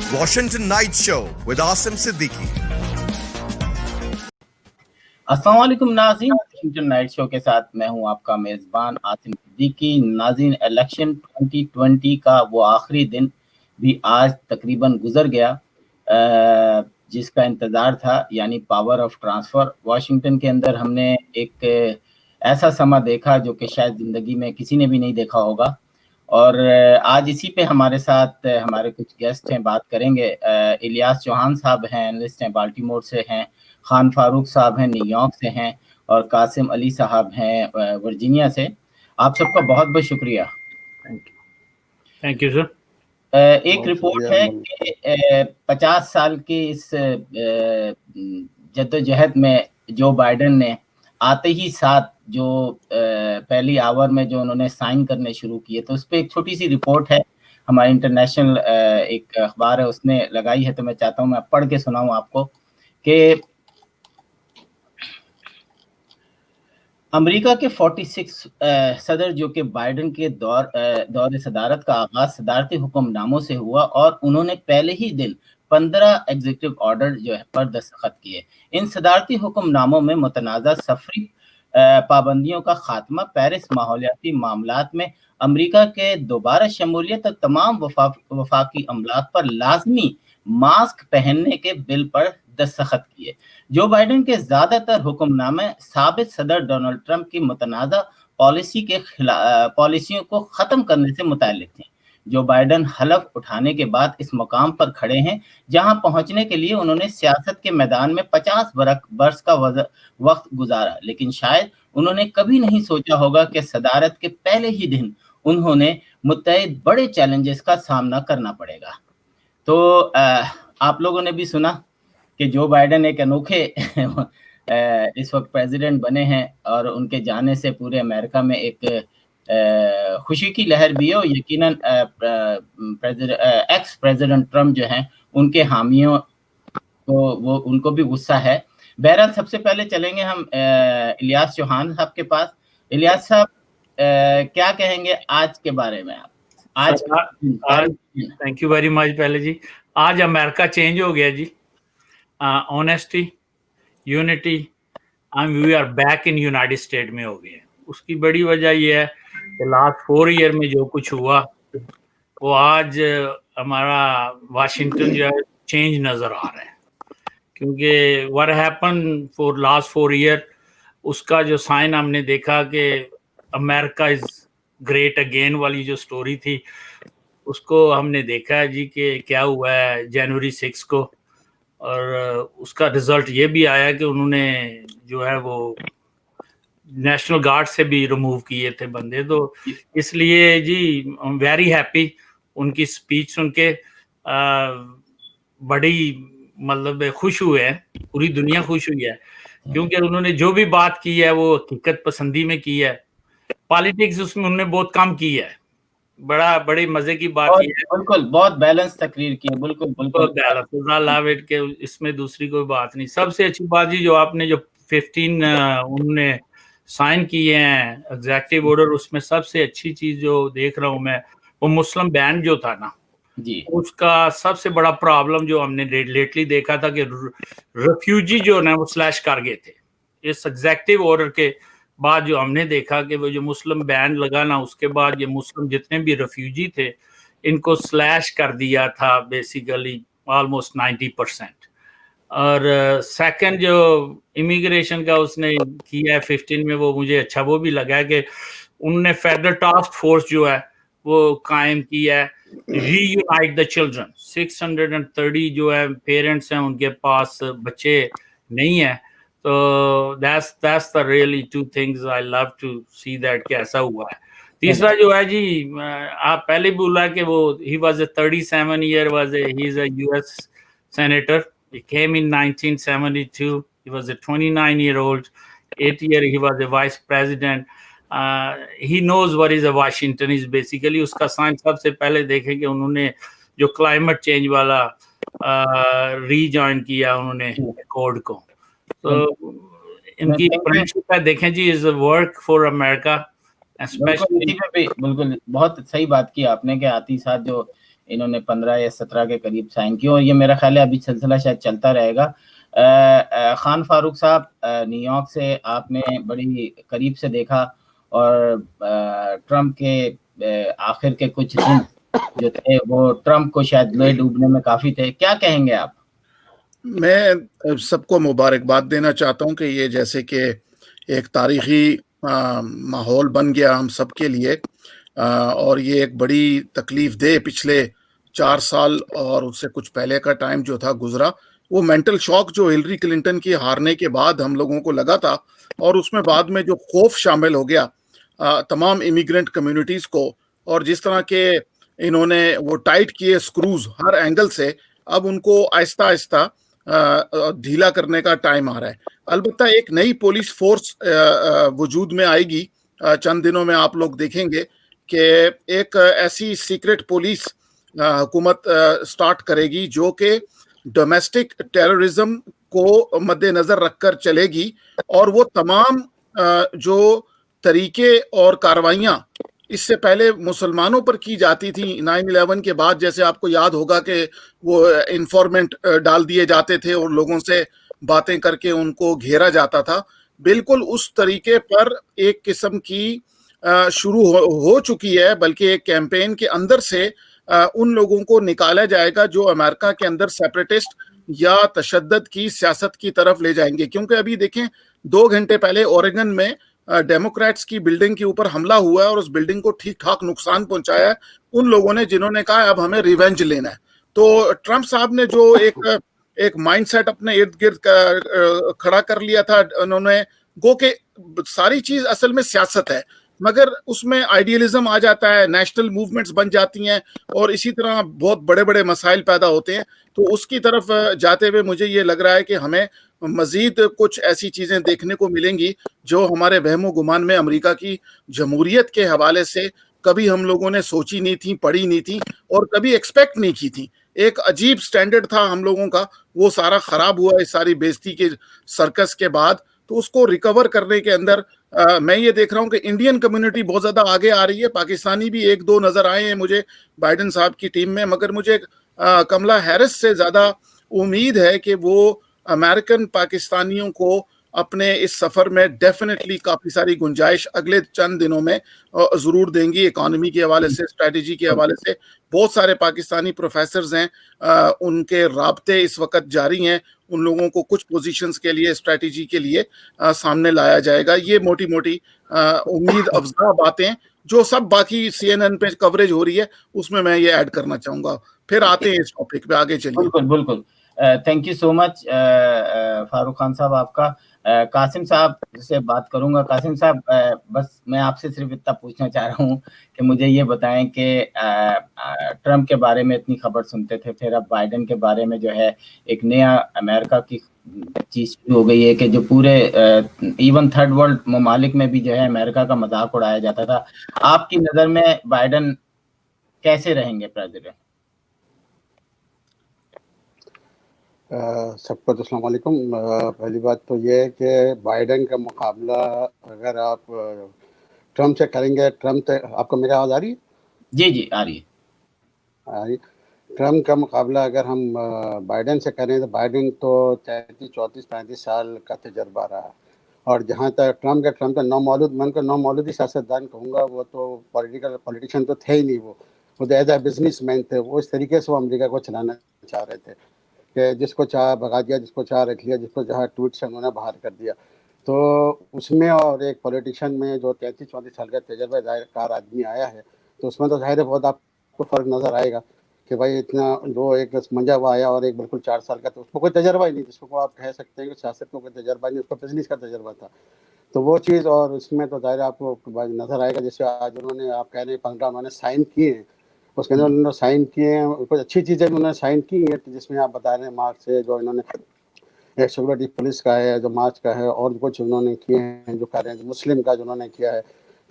Washington Night Show with Asim Siddiqui. अस्सलाम वालेकुम नाज़रीन, वाशिंगटन नाइट शो के साथ मैं हूं आपका मेज़बान आसिम सिद्दीकी। नाज़रीन, इलेक्शन 2020 का वो आखिरी दिन भी आज तकरीबन गुजर गया जिसका इंतज़ार था, यानी पावर ऑफ ट्रांसफ़र। वाशिंगटन के अंदर हमने एक ऐसा समा देखा जो कि शायद ज़िंदगी में किसी ने भी नहीं देखा होगा। और आज इसी पे हमारे साथ हमारे कुछ गेस्ट हैं, बात करेंगे। इलियास चौहान साहब हैं, एनालिस्ट हैं, बाल्टीमोर से हैं। खान फारूक साहब हैं, न्यूयॉर्क से हैं। और कासिम अली साहब हैं वर्जीनिया से। आप सबका बहुत बहुत शुक्रिया। Thank you sir. एक रिपोर्ट है कि 50 साल की इस जद्दोजहद में जो बाइडेन ने आते ही साथ जो पहली आवर में जो उन्होंने साइन करने शुरू किए, तो उस पर एक छोटी सी रिपोर्ट है, हमारी इंटरनेशनल एक अखबार है उसने लगाई है, तो मैं चाहता हूँ मैं पढ़ के सुनाऊँ आपको कि अमेरिका के 46 सदर जो कि बाइडेन के दौर सदारत का आगाज सदारती हुक्मनामों से हुआ और उन्होंने पहले ही दिन 15 एग्जीक्यूटिव ऑर्डर जो है पर दस्तखत किए। इन सदारती हुक्मनामों में मुतनाज़ा सफरी पाबंदियों का खात्मा, पेरिस माहौलियाती मामलात में अमेरिका के दोबारा शमूलियत और तमाम वफाकी अमलाक पर लाजमी मास्क पहनने के बिल पर दस्तखत किए। जो बाइडेन के ज्यादातर हुक्मनामे साबित सदर डोनाल्ड ट्रंप की मुतनाज़ा पॉलिसियों को खत्म करने से मुताल्लिक थे। जो बाइडेन हलफ उठाने के बाद इस मुकाम पर खड़े हैं जहां पहुंचने के लिए उन्होंने सियासत के मैदान में 50 बरस का वक्त गुजारा, लेकिन शायद उन्होंने कभी नहीं सोचा होगा कि सदारत के पहले ही दिन उन्होंने मुत्तहिद बड़े चैलेंजेस का सामना करना पड़ेगा। तो आप लोगों ने भी सुना कि जो बाइडेन एक अनोखे इस वक्त प्रेसिडेंट बने हैं और उनके जाने से पूरे अमेरिका में एक खुशी की लहर भी है। और यकीनन एक्स प्रेसिडेंट ट्रम्प जो हैं उनके हामियों को वो उनको भी गुस्सा है। बहरहाल सबसे पहले चलेंगे हम इलियास चौहान साहब के पास। इलियास साहब, क्या कहेंगे आज के बारे में आप? आज थैंक यू वेरी मच। पहले जी, आज अमेरिका चेंज हो गया जी। Honesty, unity, we are back in United State में हो गए। उसकी बड़ी वजह यह है कि लास्ट 4 ईयर में जो कुछ हुआ वो आज हमारा वाशिंगटन जो है चेंज नजर आ रहा है, क्योंकि what happen for last 4 year उसका जो साइन हमने देखा कि अमेरिका इज ग्रेट अगेन वाली जो स्टोरी थी उसको हमने देखा है जी कि क्या हुआ है जनवरी 6 को। और उसका रिजल्ट ये भी आया कि उन्होंने जो है वो नेशनल गार्ड से भी रिमूव किए थे बंदे। तो इसलिए जी वेरी हैप्पी, उनकी स्पीच सुन के बड़ी मतलब खुश हुए हैं, पूरी दुनिया खुश हुई है, क्योंकि उन्होंने जो भी बात की है वो हकीकत पसंदी में की है। पॉलिटिक्स उसमें उन्होंने बहुत कम की है, बड़े मजे की बात की है। बिल्कुल बहुत बैलेंस तकरीर की है, बिल्कुल बैलेंस के इसमें दूसरी कोई बात नहीं। सबसे अच्छी बात जी जो आपने जो 15 उन्होंने साइन किए हैं एग्जीक्यूटिव ऑर्डर, उसमें सबसे अच्छी चीज जो देख रहा हूं मैं वो मुस्लिम बैन जो था ना जी, उसका सबसे बड़ा प्रॉब्लम जो हमने लेटली देखा था कि रेफ्यूजी जो है वो स्लैश कर गए थे। इस एग्जीक्यूटिव ऑर्डर के बाद जो हमने देखा कि वो जो मुस्लिम बैन लगा ना, उसके बाद ये मुस्लिम जितने भी रेफ्यूजी थे इनको स्लैश कर दिया था बेसिकली ऑलमोस्ट 90%। और सेकंड जो इमिग्रेशन का उसने किया है 15 में, वो मुझे अच्छा वो भी लगा है कि उन्होंने फेडरल टास्क फोर्स जो है वो कायम किया है, रीयूनाइट द चिल्ड्रन। 630 जो है पेरेंट्स हैं उनके पास बच्चे नहीं है, तो that's the really 2 things I love to see that कि ऐसा हुआ है। तीसरा जो है जी, आप पहले बोला कि वो he was a 37 year he is a US senator. He came in 1972. He was a 29-year-old. 8 year he was a vice president. He knows what is a Washington is basically। उसका साइन सबसे पहले देखें कि उन्होंने जो climate change वाला rejoin किया उन्होंने अकॉर्ड को, तो इनकी फ्रेंडशिप है देखें जी, इज वर्क फॉर अमेरिका। बिल्कुल बहुत सही बात की आपने कि आती साथ जो انہوں نے 15 یا 17 کے قریب سائن کی, اور یہ میرا خیال ہے ابھی سلسلہ شاید چلتا رہے گا. خان فاروق صاحب, نیو یارک سے آپ نے بڑی قریب سے دیکھا, اور ٹرمپ کے آخر کے کچھ دن جو تھے وہ ٹرمپ کو شاید لوہے ڈوبنے میں کافی تھے. کیا کہیں گے آپ؟ میں سب کو مبارکباد دینا چاہتا ہوں کہ یہ جیسے کہ ایک تاریخی ماحول بن گیا ہم سب کے لیے, اور یہ ایک بڑی تکلیف دہ پچھلے 4 سال اور اس سے کچھ پہلے کا ٹائم جو تھا گزرا, وہ مینٹل شاک جو ہلری کلنٹن کی ہارنے کے بعد ہم لوگوں کو لگا تھا, اور اس میں بعد میں جو خوف شامل ہو گیا تمام امیگرینٹ کمیونٹیز کو, اور جس طرح کے انہوں نے وہ ٹائٹ کیے سکروز ہر اینگل سے, اب ان کو آہستہ آہستہ ڈھیلا کرنے کا ٹائم آ رہا ہے. البتہ ایک نئی پولیس فورس وجود میں آئے گی چند دنوں میں. آپ لوگ دیکھیں گے کہ ایک ایسی سیکرٹ پولیس حکومت سٹارٹ کرے گی جو کہ ڈومیسٹک ٹیررزم کو مد نظر رکھ کر چلے گی, اور وہ تمام جو طریقے اور کارروائیاں اس سے پہلے مسلمانوں پر کی جاتی تھیں 9/11 کے بعد, جیسے آپ کو یاد ہوگا کہ وہ انفارمنٹ ڈال دیے جاتے تھے اور لوگوں سے باتیں کر کے ان کو گھیرا جاتا تھا, بالکل اس طریقے پر ایک قسم کی شروع ہو چکی ہے. بلکہ ایک کیمپین کے اندر سے ان لوگوں کو نکالا جائے گا جو امریکہ کے اندر سیپریٹسٹ یا تشدد کی سیاست کی طرف لے جائیں گے. کیونکہ ابھی دیکھیں 2 گھنٹے پہلے اوریگن میں ڈیموکریٹس کی بلڈنگ کے اوپر حملہ ہوا ہے, اور اس بلڈنگ کو ٹھیک ٹھاک نقصان پہنچایا ہے ان لوگوں نے جنہوں نے کہا اب ہمیں ریونج لینا ہے. تو ٹرمپ صاحب نے جو ایک مائنڈ سیٹ اپنے ارد گرد کھڑا کر لیا تھا, انہوں نے گو کہ ساری چیز اصل میں سیاست ہے, مگر اس میں آئیڈیلزم آ جاتا ہے, نیشنل موومنٹس بن جاتی ہیں, اور اسی طرح بہت بڑے بڑے مسائل پیدا ہوتے ہیں. تو اس کی طرف جاتے ہوئے مجھے یہ لگ رہا ہے کہ ہمیں مزید کچھ ایسی چیزیں دیکھنے کو ملیں گی جو ہمارے وہم و گمان میں امریکہ کی جمہوریت کے حوالے سے کبھی ہم لوگوں نے سوچی نہیں تھی, پڑھی نہیں تھی, اور کبھی ایکسپیکٹ نہیں کی تھی. ایک عجیب سٹینڈرڈ تھا ہم لوگوں کا, وہ سارا خراب ہوا اس ساری بےزتی کے سرکس کے بعد. تو اس کو ریکور کرنے کے اندر میں یہ دیکھ رہا ہوں کہ انڈین کمیونٹی بہت زیادہ آگے آ رہی ہے. پاکستانی بھی 1-2 نظر آئے ہیں مجھے بائیڈن صاحب کی ٹیم میں, مگر مجھے کملا ہیرس سے زیادہ امید ہے کہ وہ امریکن پاکستانیوں کو اپنے اس سفر میں ڈیفینیٹلی کافی ساری گنجائش اگلے چند دنوں میں ضرور دیں گی. اکانومی کے حوالے سے, اسٹریٹجی کے حوالے سے بہت سارے پاکستانی پروفیسرز ہیں, ان کے رابطے اس وقت جاری ہیں. ان لوگوں کو کچھ پوزیشنز کے لیے, اسٹریٹجی کے لیے سامنے لایا جائے گا. یہ موٹی موٹی امید افزا باتیں جو سب باقی CNN پہ کوریج ہو رہی ہے اس میں یہ ایڈ کرنا چاہوں گا. پھر آتے ہیں اس ٹاپک پہ, آگے چلیے. بالکل تھینک یو سو مچ فاروق خان صاحب. آپ کا قاسم صاحب سے بات کروں گا. قاسم صاحب, بس میں آپ سے صرف اتنا پوچھنا چاہ رہا ہوں کہ مجھے یہ بتائیں کہ ٹرمپ کے بارے میں اتنی خبر سنتے تھے, پھر اب بائیڈن کے بارے میں جو ہے ایک نیا امریکہ کی چیز شروع ہو گئی ہے کہ جو پورے ایون تھرڈ ورلڈ ممالک میں بھی جو ہے امریکہ کا مذاق اڑایا جاتا تھا. آپ کی نظر میں بائیڈن کیسے رہیں گے پریزیڈنٹ؟ سب کو السلام علیکم. پہلی بات تو یہ ہے کہ بائیڈن کا مقابلہ اگر آپ ٹرمپ سے کریں گے, ٹرمپ آپ کو میری آواز آ رہی ہے؟ جی آ رہی ہے. ٹرمپ کا مقابلہ اگر ہم بائیڈن سے کریں تو بائیڈن تو 33-34-35 سال کا تجربہ رہا, اور جہاں تک ٹرمپ کا نومولود, میں ان کو نومولودی سیاستدان کہوں گا. وہ تو پولیٹیشین تو تھے ہی نہیں, وہ ایز اے بزنس مین تھے. وہ اس طریقے سے وہ امریکہ کو چلانا چاہ رہے تھے کہ جس کو چاہا بھگا دیا, جس کو چاہا رکھ لیا, جس کو چاہا ٹویٹ سے انہوں نے باہر کر دیا. تو اس میں اور ایک پولیٹیشین میں جو 33-34 سال کا تجربہ ظاہر کار آدمی آیا ہے, تو اس میں تو ظاہر بہت آپ کو فرق نظر آئے گا کہ بھائی اتنا دو ایک منجا ہوا آیا اور ایک بالکل 4 سال کا, تو اس کو کوئی تجربہ ہی نہیں, جس کو آپ کہہ سکتے ہیں کہ سیاست کو کوئی تجربہ نہیں, اس کو بزنس کا تجربہ تھا. تو وہ چیز, اور اس میں تو ظاہر آپ کو نظر آئے گا. جیسے آج انہوں نے, آپ کہہ رہے ہیں 15 انہوں نے سائن کیے ہیں, اس کے اندر انہوں نے سائن کیے ہیں, کچھ اچھی چیزیں انہوں نے سائن کی ہیں, جس میں آپ بتا رہے ہیں مارچ سے جو انہوں نے ایک سیکورٹی پولیس کا ہے, جو مارچ کا ہے, اور کچھ انہوں نے کیے ہیں جو کہہ رہے ہیں مسلم کا جو انہوں نے کیا ہے.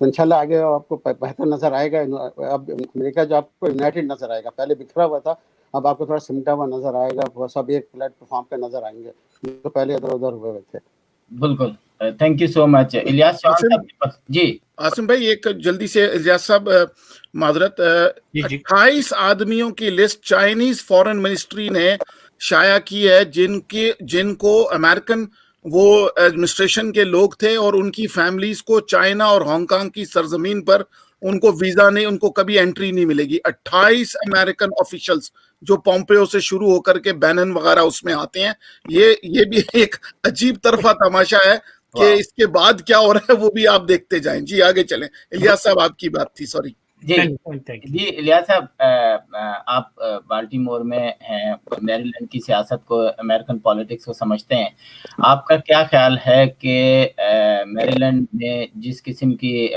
تو انشاءاللہ آگے آپ کو بہتر نظر آئے گا. اب امریکہ جو آپ کو یونائٹڈ نظر آئے گا, پہلے بکھرا ہوا تھا, اب آپ کو تھوڑا سمٹا ہوا نظر آئے گا. وہ سب ایک پلیٹ فارم پہ نظر آئیں گے جو پہلے ادھر ادھر ہوئے تھے. बिल्कुल, thank you so much Ilyas Chauhan Asim साहब जी। आसिम भाई, एक जल्दी से इलियास साहब, माजरत, जी जी 28 आदमियों की लिस्ट चाइनीज फॉरेन मिनिस्ट्री ने शाया की है, जिनको अमेरिकन वो एडमिनिस्ट्रेशन के लोग थे और उनकी फैमिलीज को चाइना और हांगकांग की सरजमीन पर उनको वीजा नहीं, उनको कभी एंट्री नहीं मिलेगी। 28 अमेरिकन ऑफिशियल्स जो पोम्पेओ से शुरू होकर के बैनन वगैरह उसमें आते हैं। ये भी एक अजीब तरफा तमाशा है कि इसके बाद क्या हो रहा है वो भी आप देखते जाएं। जी आगे चलें। इलियास साहब, आपकी बात थी, सॉरी। जी थैंक यू। जी इलियास साहब, आप बाल्टीमोर में हैं, मैरीलैंड की सियासत को, अमेरिकन पॉलिटिक्स को समझते हैं। आपका क्या ख्याल है कि मैरीलैंड में जिस किस्म की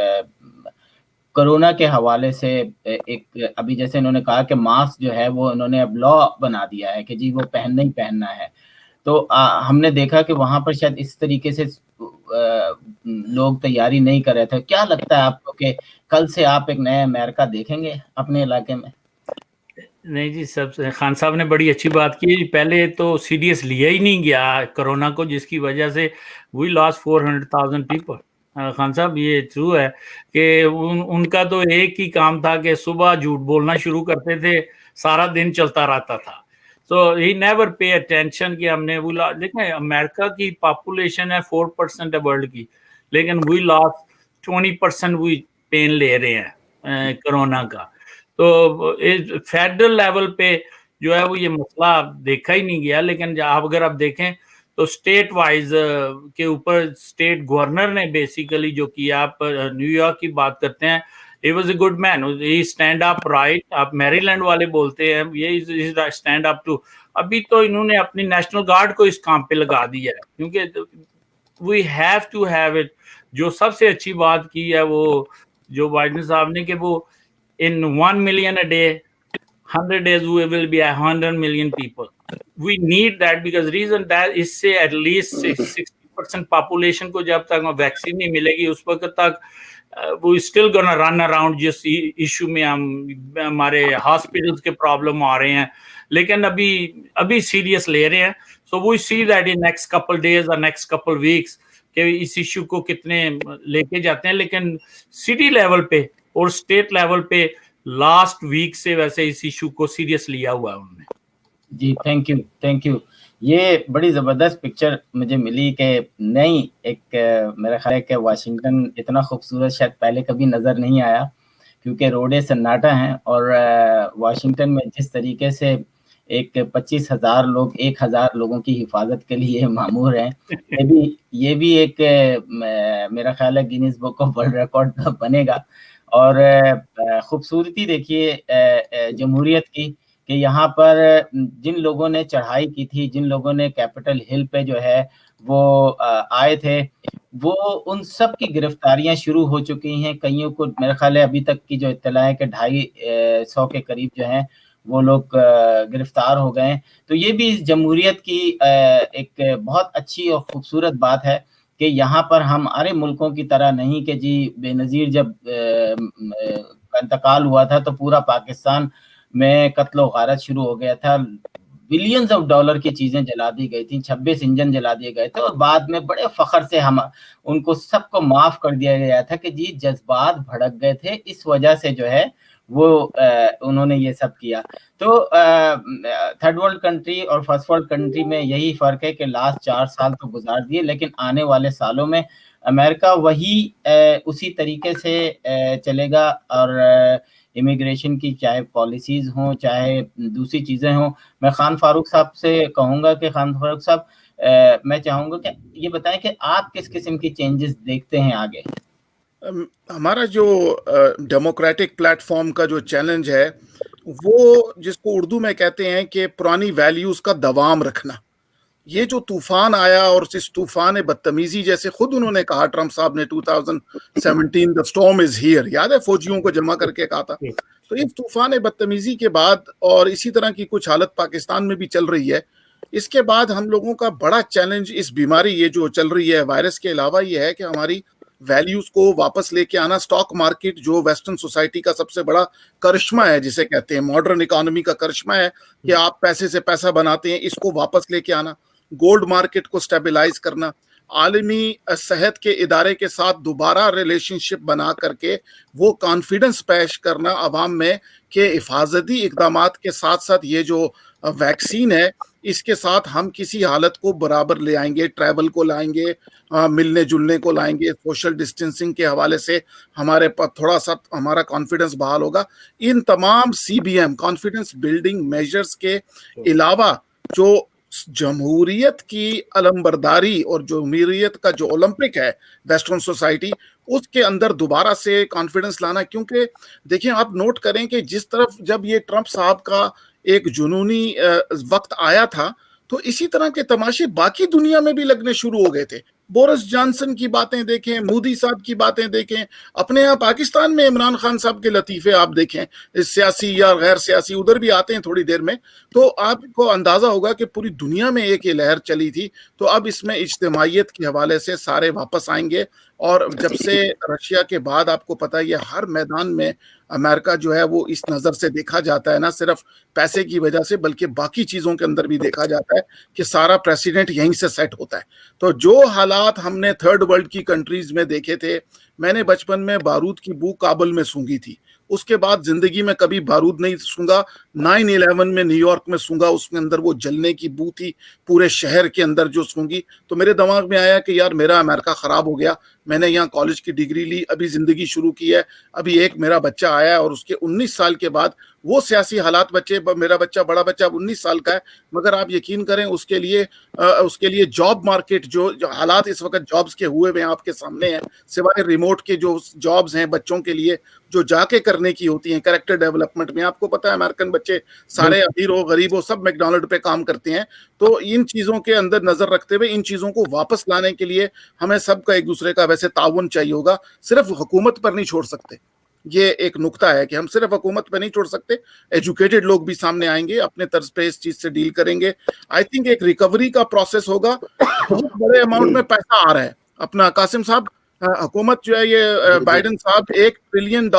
कोरोना के हवाले से एक अभी जैसे इन्होंने कहा कि मास्क जो है वो इन्होंने अब लॉ बना दिया है कि जी वो पहनना ही पहनना है, तो हमने देखा कि वहां पर शायद इस तरीके से लोग तैयारी नहीं कर रहे थे। क्या लगता है आपको कि कल से आप एक नया अमेरिका देखेंगे अपने इलाके में? नहीं जी, सब खान साहब ने बड़ी अच्छी बात की। पहले तो सीरियस लिया ही नहीं गया कोरोना को, जिसकी वजह से वी लॉस्ट 400,000 पीपल। खान साहब, ये ट्रू है कि उनका तो एक ही काम था कि सुबह झूठ बोलना शुरू करते थे, सारा दिन चलता रहता था। सो ही नेवर पे अटेंशन कि हमने वो देखें, अमेरिका की पॉपुलेशन है 4% है वर्ल्ड की, लेकिन वी लॉस्ट 20% वी पेन ले रहे हैं कोरोना का। तो फेडरल लेवल पे जो है वो ये मसला देखा ही नहीं गया। लेकिन अगर आप देखें तो स्टेट वाइज के ऊपर स्टेट गवर्नर ने बेसिकली जो किया, आप न्यूयॉर्क की बात करते हैं, he was a good man, he stand up right। आप मैरीलैंड वाले बोलते हैं ये स्टैंड अप टू। अभी तो इन्होंने अपनी नेशनल गार्ड को इस काम पे लगा दिया है, क्योंकि we have to have it. जो सबसे अच्छी बात की है वो जो बाइडेन साहब ने, कि वो in 1 million a day, 100 days we will be 100 million people. We need that because reason that इससे at least 60% population को जब तक वैक्सीन नहीं मिलेगी उस वक्त तक वो still gonna run around जिस इशू में हमारे हॉस्पिटल्स के प्रॉब्लम आ रहे हैं, लेकिन अभी सीरियस ले रहे हैं। So we see that in next couple days or next couple weeks कि इस इशू को कितने लेके जाते हैं। लेकिन सिटी लेवल पे और स्टेट लेवल पे लास्ट वीक से वैसे इस इशू को सीरियस लिया हुआ है उन्होंने। जी थैंक यू। ये बड़ी जबरदस्त पिक्चर मुझे मिली कि नई एक मेरा ख्याल है कि वाशिंगटन इतना खूबसूरत शायद पहले कभी नजर नहीं आया, क्योंकि रोडे सन्नाटा हैं और वाशिंगटन में जिस तरीके से एक 25,000 लोग 1,000 लोगों की हिफाजत के लिए मामूर हैं, ये भी एक मेरा ख्याल है Guinness book of world record बनेगा। और खूबसूरती देखिए जमहूरियत की कि यहाँ पर जिन लोगों ने चढ़ाई की थी, जिन लोगों ने कैपिटल हिल पे जो है वो आए थे, वो उन सब की गिरफ्तारियां शुरू हो चुकी हैं। कईयों को मेरा ख्याल है अभी तक की जो इत्तला है कि 250 के करीब जो हैं वो लोग गिरफ्तार हो गए। तो ये भी इस जमहूरियत की एक बहुत अच्छी और खूबसूरत बात है कि यहाँ पर हमारे मुल्कों की तरह नहीं कि जी बेनज़ीर जब इंतकाल हुआ था तो पूरा पाकिस्तान में कत्ल गारत शुरू हो गया था, बिलियंस ऑफ डॉलर की चीजें जला दी गई थी, 26 इंजन जला दिए गए थे और बाद में बड़े फख्र से हम उनको सबको माफ कर दिया गया था कि जी जज्बात भड़क गए थे, इस वजह से जो है वो उन्होंने ये सब किया। तो थर्ड वर्ल्ड कंट्री और फर्स्ट वर्ल्ड कंट्री में यही फर्क है कि लास्ट 4 साल तो गुजार दिए, लेकिन आने वाले सालों में अमेरिका वही उसी तरीके से चलेगा। और इमिग्रेशन की चाहे पॉलिसीज हों चाहे दूसरी चीजें हों, मैं खान फारूक साहब से कहूंगा कि खान फारूक साहब मैं चाहूंगा कि ये बताएं कि आप किस किस्म की चेंजेस देखते हैं आगे। हमारा जो डेमोक्रेटिक प्लेटफॉर्म का जो चैलेंज है वो जिसको उर्दू में कहते हैं कि पुरानी वैल्यूज का दवाम रखना। ये जो तूफान आया और इस तूफान बदतमीजी, जैसे खुद उन्होंने कहा ट्रम्प साहब ने 2017 द स्टॉर्म इज हियर, याद है, फौजियों को जमा करके कहा था। तो इस तूफान बदतमीजी के बाद और इसी तरह की कुछ हालत पाकिस्तान में भी चल रही है। इसके बाद हम लोगों का बड़ा चैलेंज इस बीमारी ये जो चल रही है वायरस के अलावा ये है कि हमारी वैल्यूज को वापस लेके आना। स्टॉक मार्केट जो वेस्टर्न सोसाइटी का सबसे बड़ा करिश्मा है, जिसे कहते हैं मॉडर्न इकोनॉमी का करिश्मा है कि आप पैसे से पैसा बनाते हैं, इसको वापस लेके आना। गोल्ड मार्केट को स्टेबलाइज करना, عالمی صحت کے ادارے کے ساتھ دوبارہ ریلیشنشپ بنا کر کے وہ کانفیڈنس پیش کرنا عوام میں کہ حفاظتی اقدامات کے ساتھ ساتھ یہ جو ویکسین ہے اس کے ساتھ ہم کسی حالت کو برابر لے آئیں گے، ٹریول کو لائیں گے، ملنے جلنے کو لائیں گے، سوشل ڈسٹینسنگ کے حوالے سے ہمارے پاس تھوڑا سا ہمارا کانفیڈنس بحال ہوگا۔ ان تمام CBM کانفیڈنس بلڈنگ میجرز کے علاوہ جو جمہوریت کی علمبرداری اور جمہوریت کا جو اولمپک ہے ویسٹرن سوسائٹی اس کے اندر دوبارہ سے کانفیڈنس لانا، کیونکہ دیکھیں آپ نوٹ کریں کہ جس طرف جب یہ ٹرمپ صاحب کا ایک جنونی وقت آیا تھا تو اسی طرح کے تماشے باقی دنیا میں بھی لگنے شروع ہو گئے تھے۔ بورس جانسن کی باتیں دیکھیں، مودی صاحب کی باتیں دیکھیں، اپنے یہاں پاکستان میں عمران خان صاحب کے لطیفے آپ دیکھیں، سیاسی یا غیر سیاسی ادھر بھی آتے ہیں تھوڑی دیر میں، تو آپ کو اندازہ ہوگا کہ پوری دنیا میں ایک یہ لہر چلی تھی۔ تو اب اس میں اجتماعیت کے حوالے سے سارے واپس آئیں گے، اور جب سے رشیا کے بعد آپ کو پتہ ہے یہ ہر میدان میں امریکہ جو ہے وہ اس نظر سے دیکھا جاتا ہے، نہ صرف پیسے کی وجہ سے بلکہ باقی چیزوں کے اندر بھی دیکھا جاتا ہے کہ سارا پریسیڈنٹ یہیں سے سیٹ ہوتا ہے۔ تو جو حالات ہم نے تھرڈ ورلڈ کی کنٹریز میں دیکھے تھے، میں نے بچپن میں بارود کی بو کابل میں سونگھی تھی، اس کے بعد زندگی میں کبھی بارود نہیں سونگا۔ 9/11 میں نیو یارک میں سونگا، اس کے اندر وہ جلنے کی بو تھی پورے شہر کے اندر جو سونگھی، تو میرے دماغ میں آیا کہ یار میرا امریکہ خراب ہو گیا، میں نے یہاں کالج کی ڈگری لی، ابھی زندگی شروع کی ہے، ابھی ایک میرا بچہ آیا ہے اور اس کے 19 سال کے بعد وہ سیاسی حالات میرا بچہ بڑا بچہ اب 19 سال کا ہے، مگر آپ یقین کریں اس کے لیے جاب مارکیٹ جو حالات اس وقت جابز کے ہوئے ہوئے آپ کے سامنے ہیں، سوائے ریموٹ کے جو جابز ہیں بچوں کے لیے جو جا کے کرنے کی ہوتی ہیں کریکٹر ڈیولپمنٹ میں، آپ کو پتہ ہے امریکن بچے سارے امیر ہو غریب ہو سب میکڈونلڈ پہ کام کرتے ہیں۔ تو ان چیزوں کے اندر نظر رکھتے ہوئے ان چیزوں کو واپس لانے کے لیے ہمیں سب کا ایک دوسرے کا ویسے تعاون چاہیے ہوگا، صرف حکومت پر نہیں چھوڑ سکتے۔ یہ ایک نقطہ ہے کہ ہم صرف حکومت پہ نہیں چھوڑ سکتے، ایجوکیٹڈ لوگ بھی سامنے آئیں گے، اپنے طرز پہ اس چیز سے ڈیل کریں گے۔ آئی تھنک ایک ریکوری کا پروسیس ہوگا، بہت بڑے اماؤنٹ میں پیسہ آ رہا ہے۔ اپنا قاسم صاحب، حکومت جو ہے یہ بائیڈن صاحب $1 ٹریلین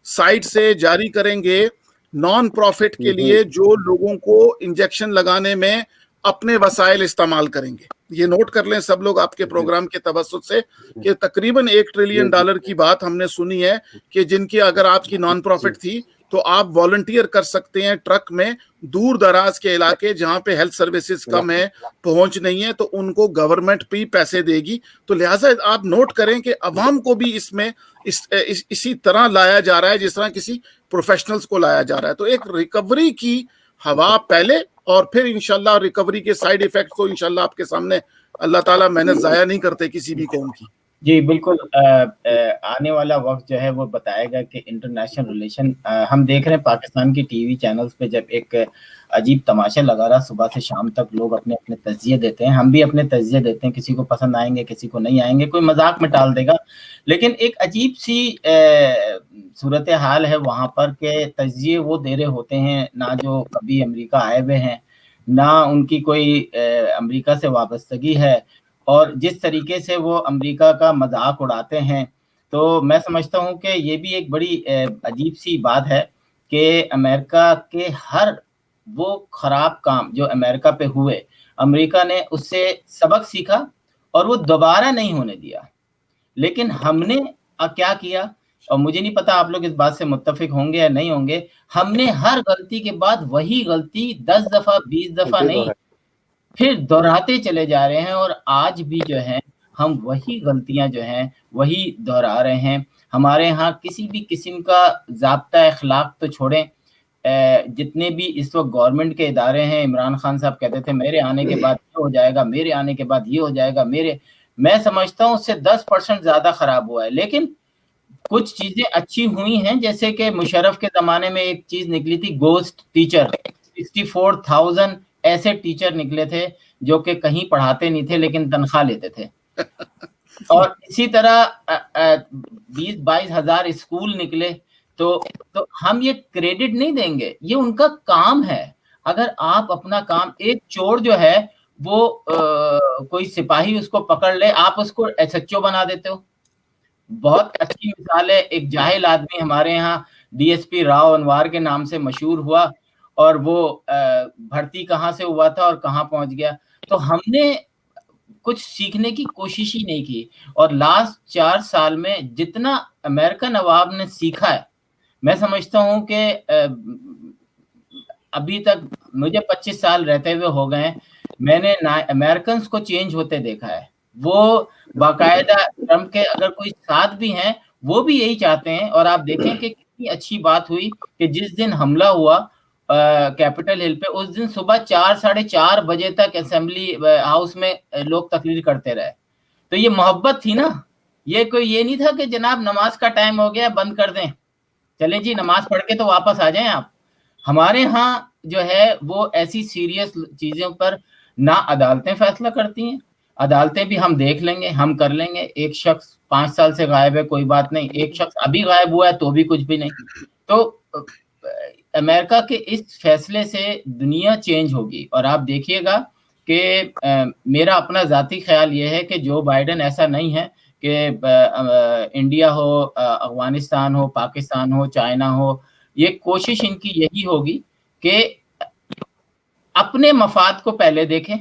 سائٹ سے جاری کریں گے نان پروفٹ کے لیے، جو لوگوں کو انجیکشن لگانے میں اپنے وسائل استعمال کریں گے۔ یہ نوٹ کر لیں سب لوگ آپ کے پروگرام کے توسط سے کہ تقریباً $1 ٹریلین کی بات ہم نے سنی ہے کہ جن کی اگر آپ کی نان پروفٹ تھی تو آپ والنٹیئر کر سکتے ہیں ٹرک میں، دور دراز کے علاقے جہاں پہ ہیلتھ سروسز کم ہے، پہنچ نہیں ہے، تو ان کو گورنمنٹ بھی پیسے دے گی۔ تو لہٰذا آپ نوٹ کریں کہ عوام کو بھی اس میں اسی طرح لایا جا رہا ہے جس طرح کسی پروفیشنلز کو لایا جا رہا ہے۔ تو ایک ریکوری کی ہوا پہلے، اور پھر انشاءاللہ ریکوری کے سائیڈ ایفیکٹ تو انشاءاللہ آپ کے سامنے اللہ تعالیٰ محنت ضائع نہیں کرتے کسی بھی قوم کی۔ جی بالکل، آنے والا وقت جو ہے وہ بتائے گا کہ انٹرنیشنل ریلیشن، ہم دیکھ رہے ہیں پاکستان کی ٹی وی چینلز پہ جب ایک عجیب تماشا لگا رہا، صبح سے شام تک لوگ اپنے اپنے تجزیے دیتے ہیں، ہم بھی اپنے تجزیے دیتے ہیں، کسی کو پسند آئیں گے کسی کو نہیں آئیں گے، کوئی مذاق میں ٹال دے گا، لیکن ایک عجیب سی صورتحال ہے وہاں پر کہ تجزیے وہ دے رہے ہوتے ہیں نہ جو کبھی امریکہ آئے ہوئے ہیں، نہ ان کی کوئی امریکہ سے وابستگی ہے، اور جس طریقے سے وہ امریکہ کا مذاق اڑاتے ہیں، تو میں سمجھتا ہوں کہ یہ بھی ایک بڑی عجیب سی بات ہے کہ امریکہ کے ہر وہ خراب کام جو امریکہ پہ ہوئے، امریکہ نے اس سے سبق سیکھا اور وہ دوبارہ نہیں ہونے دیا۔ لیکن ہم نے کیا کیا، اور مجھے نہیں پتا آپ لوگ اس بات سے متفق ہوں گے یا نہیں ہوں گے، ہم نے ہر غلطی کے بعد وہی غلطی 10 دفعہ 20 دفعہ نہیں پھر دہراتے چلے جا رہے ہیں، اور آج بھی جو ہے ہم وہی غلطیاں جو ہیں وہی دہرا رہے ہیں۔ ہمارے ہاں کسی بھی قسم کا ضابطہ اخلاق تو چھوڑیں، جتنے بھی اس وقت گورنمنٹ کے ادارے ہیں، عمران خان صاحب کہتے تھے میرے آنے کے بعد یہ ہو جائے گا، میرے آنے کے بعد یہ ہو جائے گا، میں سمجھتا ہوں اس سے 10% زیادہ خراب ہوا ہے۔ لیکن کچھ چیزیں اچھی ہوئی ہیں، جیسے کہ مشرف کے زمانے میں ایک چیز نکلی تھی گوسٹ ٹیچر، 64,000 ایسے ٹیچر نکلے تھے جو کہ کہیں پڑھاتے نہیں تھے لیکن تنخواہ لیتے تھے، اور اسی طرح 20-22 ہزار اسکول نکلے۔ تو ہم یہ کریڈٹ نہیں دیں گے، یہ ان کا کام ہے۔ اگر آپ اپنا کام، ایک چور جو ہے وہ کوئی سپاہی اس کو پکڑ لے، آپ اس کو SHO بنا دیتے ہو۔ بہت اچھی مثال ہے، ایک جاہل آدمی ہمارے یہاں DSP راؤ انوار کے نام سے مشہور ہوا، اور وہ بھرتی کہاں سے ہوا تھا اور کہاں پہنچ گیا۔ تو ہم نے कुछ सीखने की कोशिश ही नहीं की। और लास्ट 4 साल में जितना अमेरिकन अवाम ने सीखा है, मैं समझता हूँ कि अभी तक मुझे 25 साल रहते हुए हो गए हैं, मैंने अमेरिकन को चेंज होते देखा है। वो बाकायदा ट्रम्प के अगर कोई साथ भी हैं, वो भी यही चाहते हैं। और आप देखें कि कितनी अच्छी बात हुई कि जिस दिन हमला हुआ कैपिटल हिल पे, उस दिन सुबह 4 साढ़े 4 बजे तक असेंबली हाउस में लोग तकरीर करते रहे। तो ये मोहब्बत थी ना, ये कोई ये नहीं था कि जनाब नमाज का टाइम हो गया बंद कर दें, चलें जी नमाज पढ़ के तो वापस आ जाएं आप। हमारे यहाँ जो है वो ऐसी सीरियस चीजों पर ना अदालतें फैसला करती हैं, अदालतें भी हम देख लेंगे, हम कर लेंगे। एक शख्स 5 साल से गायब है, कोई बात नहीं, एक शख्स अभी गायब हुआ है तो भी कुछ भी नहीं। तो अमेरिका के इस फैसले से दुनिया चेंज होगी। और आप देखिएगा कि मेरा अपना जाती ख्याल ये है कि जो बाइडेन ऐसा नहीं है कि इंडिया हो, अफगानिस्तान हो, पाकिस्तान हो, चाइना हो, ये कोशिश इनकी यही होगी कि अपने मफाद को पहले देखें,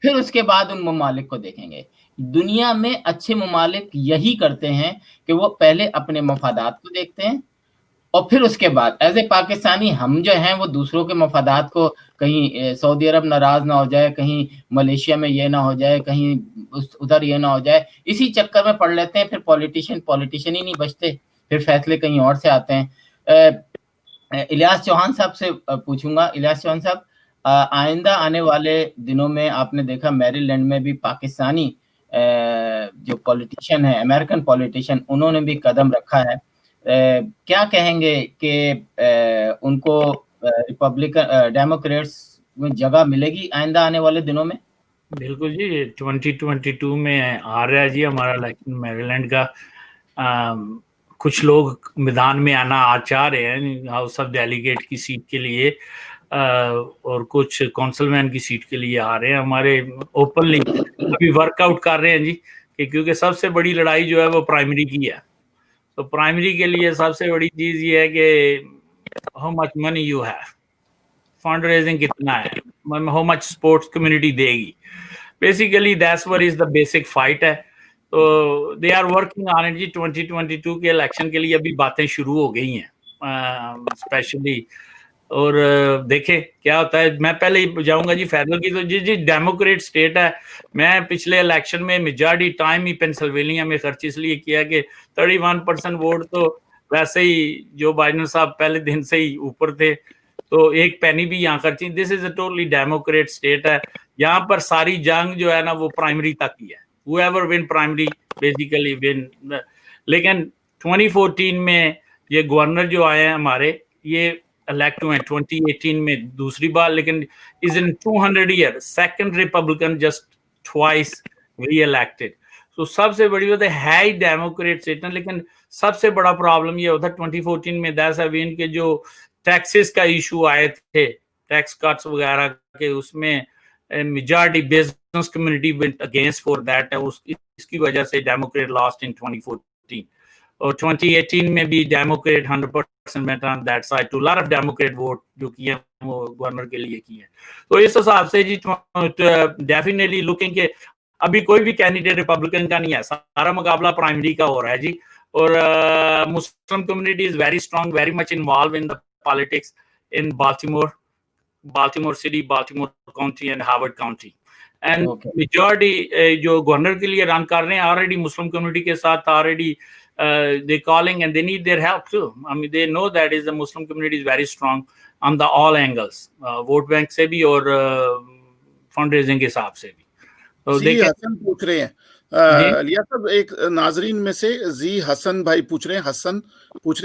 फिर उसके बाद उन ममालिक को देखेंगे। दुनिया में अच्छे ममालिक यही करते हैं कि वो पहले अपने मफादात को देखते हैं और फिर उसके बाद एज ए पाकिस्तानी हम जो हैं वो दूसरों के मफादात को, कहीं सऊदी अरब नाराज ना हो जाए, कहीं मलेशिया में ये ना हो जाए, कहीं उधर ये ना हो जाए, इसी चक्कर में पड़ लेते हैं। फिर पॉलिटिशियन ही नहीं बचते, फिर फैसले कहीं और से आते हैं। इलियास चौहान साहब से पूछूंगा। इलियास चौहान साहब, आइंदा आने वाले दिनों में आपने देखा मैरीलैंड में भी पाकिस्तानी जो पॉलिटिशियन है, अमेरिकन पॉलिटिशियन, उन्होंने भी कदम रखा है। क्या कहेंगे कि उनको रिपब्लिकन डेमोक्रेट्स में जगह मिलेगी आइंदा आने वाले दिनों में? बिल्कुल जी, 2022 में आ रहा है जी हमारा इलेक्शन मैरीलैंड का। कुछ लोग मैदान में आना चाह रहे हैं हाउस ऑफ डेलीगेट की सीट के लिए, और कुछ काउंसिलमैन की सीट के लिए आ रहे हैं। हमारे ओपनली अभी वर्कआउट कर रहे हैं जी, कि क्योंकि सबसे बड़ी लड़ाई जो है वो प्राइमरी की है। तो प्राइमरी के लिए सबसे बड़ी चीज ये है कि how much money you have, fund raising कितना है, हाउ मच स्पोर्ट्स कम्युनिटी देगी। Basically that's what is the basic fight है। तो they are working on it जी। 2022 के इलेक्शन के लिए अभी बातें शुरू हो गई हैं स्पेशली, और देखें क्या होता है। मैं पहले ही जाऊंगा जी फेडरल की। तो जी डेमोक्रेट स्टेट है। मैं पिछले इलेक्शन में मेजॉरिटी टाइम ही पेंसिल्वेनिया में खर्च इसलिए किया कि 31% वोट तो वैसे ही जो बाइडेन साहब पहले दिन से ही ऊपर थे, तो एक पेनी भी यहाँ खर्ची। This is a totally Democrat state है। यहाँ पर सारी जंग जो है ना वो प्राइमरी तक ही है। whoever win primary basically win। लेकिन 2014 में ये गवर्नर जो आए हैं हमारे, ये इलेक्ट हुए 2018 में दूसरी बार, लेकिन is in 200 year second Republican just twice री इलेक्टेड। तो सबसे बड़ी बात है ही डेमोक्रेट स्टेट। लेकिन सबसे बड़ा प्रॉब्लम ये होता है 2014 में दैट के जो टैक्सेस का इशू आए थे, टैक्स कट्स वगैरह के, उसमें majority business community went against for that. इसकी वजह से डेमोक्रेट लॉस्ट इन 2014 और 2018 में भी Democrat 100% went on that side to lot of Democrat vote जो किए वो गवर्नर के लिए किए। तो इस हिसाब से जी डेफिनेटली लुकिंग के अभी कोई भी कैंडिडेट रिपब्लिकन का नहीं है, सारा मुकाबला प्राइमरी का हो रहा है जी। और Muslim community is very strong, very much involve in the politics in Baltimore city, Baltimore county and Harvard county. And majority जो गवर्नर के लिए रन कर रहे हैं ऑलरेडी मुस्लिम कम्युनिटी के साथ already they calling and they need their help too. I mean they know that is the Muslim community is very strong on the all angles, vote bank से भी और fundraising के हिसाब से भी। तो देखिए हसन पूछ रहे हैं लिया साहब, एक नाजरीन में से जी हसन भाई पूछ रहे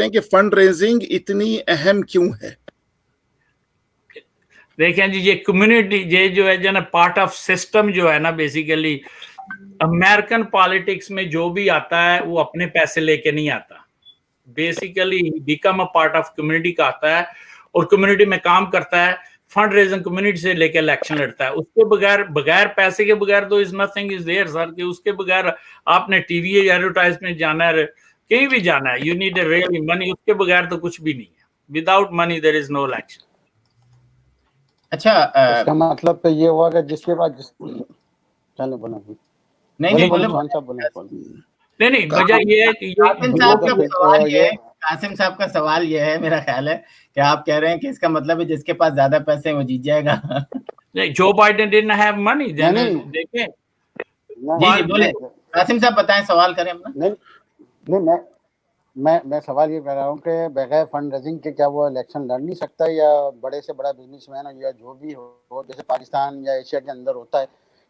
हैं कि फंड रेजिंग इतनी अहम क्यों है? देखें जी, ये कम्युनिटी ये जो है ना पार्ट ऑफ सिस्टम जो है ना, बेसिकली अमेरिकन पॉलिटिक्स में जो भी आता है वो अपने पैसे लेके नहीं आता। Basically become a part of community का आता है और कम्युनिटी में काम करता है, फंड रेजिंग कम्युनिटी से लेके इलेक्शन लड़ता है। उसके बगैर पैसे के बगैर तो is nothing is there sir, कि उसके बगैर आपने टीवी एडवर्टाइजमेंट जाना है, कहीं भी जाना है, you need a really money, उसके बगैर तो कुछ भी नहीं है। Without money there is no election. अच्छा, इसका मतलब तो ये हुआ कि जिसके बाद चलो बोलो नहीं नहीं बोले चौहान साहब बोलो नहीं वजह ये है कि कासिम साहब का सवाल ये है, कासिम साहब का सवाल ये है, मेरा ख्याल है कि आप कह रहे हैं कि इसका मतलब है जिसके पास ज्यादा पैसे हैं वो जीत जाएगा। नहीं, Joe Biden didn't have money, देखें जी बोले कासिम साहब, बताएं, सवाल करें अपना। नहीं मैं सवाल ये कर रहा हूँ कि बगैर फंड रेजिंग के क्या वो इलेक्शन लड़ नहीं सकता, या बड़े से बड़ा बिजनेसमैन हो या जो भी हो, जैसे पाकिस्तान या एशिया के अंदर होता है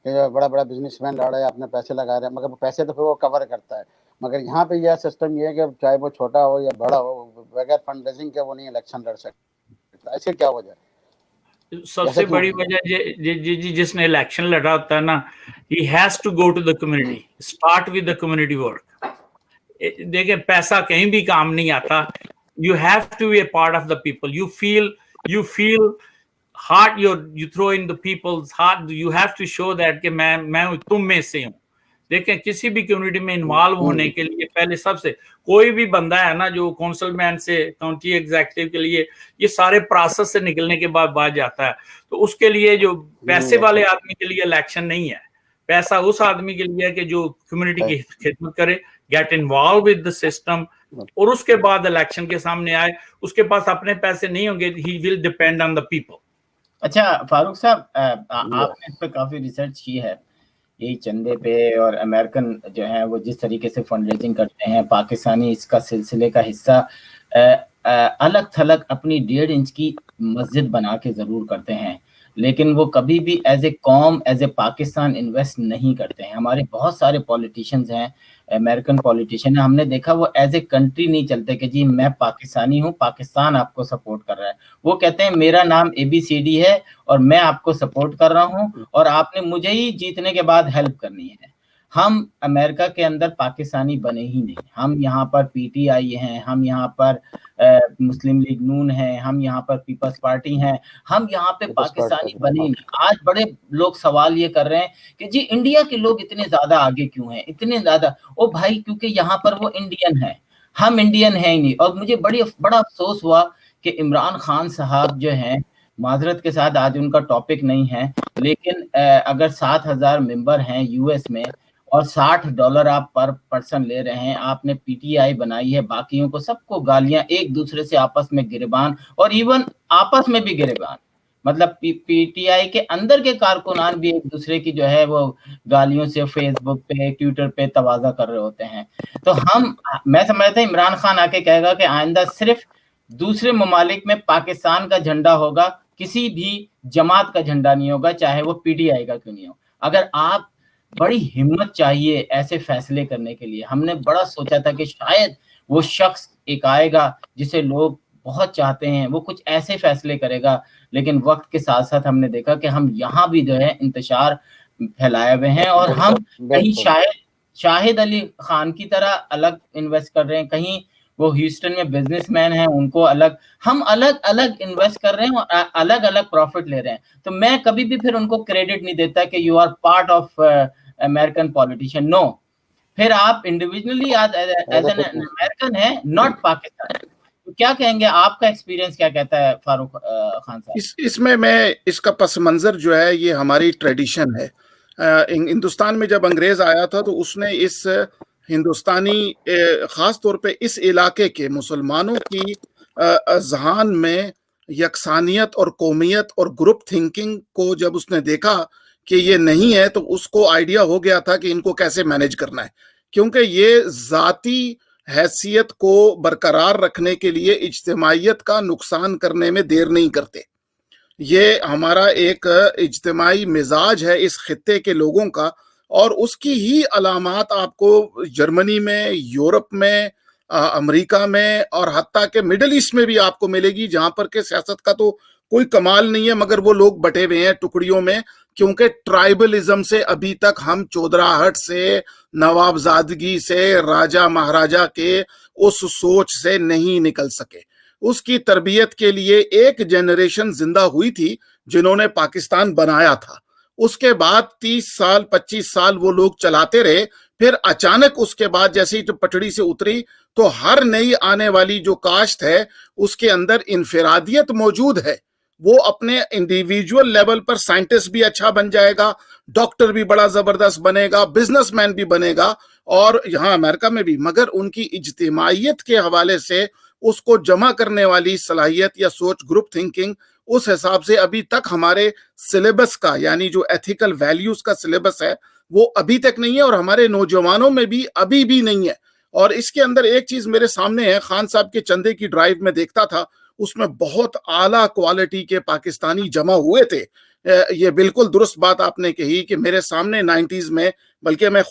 कि बड़ा बिजनेसमैन लड़ रहा है, अपने पैसे लगा रहे हैं, मगर पैसे तो फिर वो कवर करता है, मगर यहाँ पे यह सिस्टम ये है कि चाहे वो छोटा हो या बड़ा हो, बगैर फंड रेजिंग के वो नहीं इलेक्शन लड़ सकता। ऐसे क्या वजह है? सबसे बड़ी वजह जिसने इलेक्शन लड़ा होता है ना, he has to go to the community, start with the community work. देखिए पैसा कहीं भी काम नहीं आता, you have to be a part of the people, you feel heart, you throw in the people's heart, you have to show that कि मैं तुम में से हूँ। देखें किसी भी कम्युनिटी में इन्वॉल्व होने के लिए पहले सबसे कोई भी बंदा है ना जो काउंसिलमैन से काउंटी एग्जीक्यूटिव के लिए ये सारे प्रोसेस से निकलने के बाद जाता है, तो उसके लिए जो पैसे वाले आदमी के लिए इलेक्शन नहीं है, पैसा उस आदमी के लिए है कि जो कम्युनिटी की खिदमत करे, get involve with the system, और उसके बाद इलेक्शन के सामने आए। उसके पास अपने पैसे नहीं होंगे, he will depend on the people. अच्छा फारूक साहब, आपने इस पर काफी रिसर्च की है, यही चंदे पे, और अमेरिकन जो है वो जिस तरीके से फंड रेजिंग करते हैं, पाकिस्तानी इसका सिलसिले का हिस्सा अलग थलग अपनी 1.5 इंच की मस्जिद बना के जरूर करते हैं, लेकिन वो कभी भी एज ए कॉम, एज ए पाकिस्तान इन्वेस्ट नहीं करते हैं। हमारे बहुत सारे पॉलिटिशियंस हैं, अमेरिकन पॉलिटिशियन है, हमने देखा वो एज ए कंट्री नहीं चलते कि जी मैं पाकिस्तानी हूँ, पाकिस्तान आपको सपोर्ट कर रहा है। वो कहते हैं मेरा नाम ABCD है और मैं आपको सपोर्ट कर रहा हूँ और आपने मुझे ही जीतने के बाद हेल्प करनी है। हम अमेरिका के अंदर पाकिस्तानी बने ही नहीं, हम यहाँ पर PTI हैं, हम यहाँ पर मुस्लिम लीग नून है, हम यहाँ पर पीपल्स पार्टी हैं, हम यहाँ पे पाकिस्तानी बने ही नहीं। आज बड़े लोग सवाल ये कर रहे हैं कि जी इंडिया के लोग इतने ज्यादा आगे क्यों हैं, इतने ज्यादा। ओ भाई क्योंकि यहाँ पर वो इंडियन है, हम इंडियन है ही नहीं। और मुझे बड़ा अफसोस हुआ कि इमरान खान साहब जो हैं, माजरत के साथ आज उनका टॉपिक नहीं है, लेकिन अगर 7,000 मेंबर हैं US में और $60 आप पर पर्सन ले रहे हैं, आपने PTI बनाई है, बाकियों को सबको गालियां, एक दूसरे से आपस में गिरबान, और इवन आपस में भी गिरबान, मतलब PTI के अंदर के कारकुनान भी एक दूसरे की जो है वो गालियों से फेसबुक पे, ट्विटर पे तवाज़ा कर रहे होते हैं। तो मैं समझता हूं इमरान खान आके कहेगा कि आइंदा सिर्फ दूसरे ममालिक में पाकिस्तान का झंडा होगा, किसी भी जमात का झंडा नहीं होगा, चाहे वो PTI का क्यों नहीं हो। अगर आप बड़ी हिम्मत चाहिए ऐसे फैसले करने के लिए। हमने बड़ा सोचा था कि शायद वो शख्स एक आएगा जिसे लोग बहुत चाहते हैं, वो कुछ ऐसे फैसले करेगा, लेकिन वक्त के साथ साथ हमने देखा कि हम यहाँ भी जो है इंतशार फैलाए हुए हैं, और हम कहीं शाहिद अली खान की तरह अलग इन्वेस्ट कर रहे हैं, कहीं वो ह्यूस्टन में बिजनेसमैन हैं उनको अलग, हम अलग अलग इन्वेस्ट कर रहे हैं और अलग अलग प्रॉफिट ले रहे हैं। तो मैं कभी भी फिर उनको क्रेडिट नहीं देता कि you are part of American politician. No, फिर आप इंडिविजुअली एज एन अमेरिकन है, नॉट पाकिस्तान। तो क्या कहेंगे, आपका एक्सपीरियंस क्या कहता है फारूक खान साहब? इसमें मैं इसका पस मंजर जो है ये हमारी ट्रेडिशन है। हिंदुस्तान में जब अंग्रेज आया था तो उसने इस हिंदुस्तानी खास तौर पे इस इलाके के मुसलमानों की ज़हान में यकसानियत और कौमियत और ग्रुप थिंकिंग को जब उसने देखा कि ये नहीं है, तो उसको आइडिया हो गया था कि इनको कैसे मैनेज करना है, क्योंकि ये ज़ाती हैसियत को बरकरार रखने के लिए इज्तिमाइयत का नुकसान करने में देर नहीं करते। ये हमारा एक इज्तिमाई मिजाज है इस खित्ते के लोगों का, और उसकी ही अलामात आपको जर्मनी में, यूरोप में, अमेरिका में और हत्ता के मिडिल ईस्ट में भी आपको मिलेगी, जहां पर के सियासत का तो कोई कमाल नहीं है, मगर वो लोग बटे हुए हैं टुकड़ियों में, क्योंकि ट्राइबलिज्म से अभी तक हम चौधराहट से, नवाबजादगी से, राजा महाराजा के उस सोच से नहीं निकल सके। उसकी तरबियत के लिए एक जनरेशन जिंदा हुई थी जिन्होंने पाकिस्तान बनाया था। उसके बाद 30 साल 25 साल वो लोग चलाते रहे, फिर अचानक उसके बाद जैसे ही पटड़ी से उतरी तो हर नई आने वाली जो काश्त है उसके अंदर इनफिरादियत मौजूद है, وہ اپنے انڈیویجول لیول پر سائنٹسٹ بھی اچھا بن جائے گا, ڈاکٹر بھی بڑا زبردست بنے گا, بزنس مین بھی بنے گا, اور یہاں امریکہ میں بھی, مگر ان کی اجتماعیت کے حوالے سے اس کو جمع کرنے والی صلاحیت یا سوچ, گروپ تھنکنگ, اس حساب سے ابھی تک ہمارے سلیبس کا, یعنی جو ایتھیکل ویلیوز کا سلیبس ہے وہ ابھی تک نہیں ہے, اور ہمارے نوجوانوں میں بھی ابھی بھی نہیں ہے. اور اس کے اندر ایک چیز میرے سامنے ہے, خان صاحب کے چندے کی ڈرائیو میں دیکھتا تھا, اس میں بہت اعلیٰ کوالٹی کے پاکستانی جمع ہوئے تھے. یہ بالکل درست بات آپ نے کہی کہ میرے سامنے 90s میں, بلکہ میں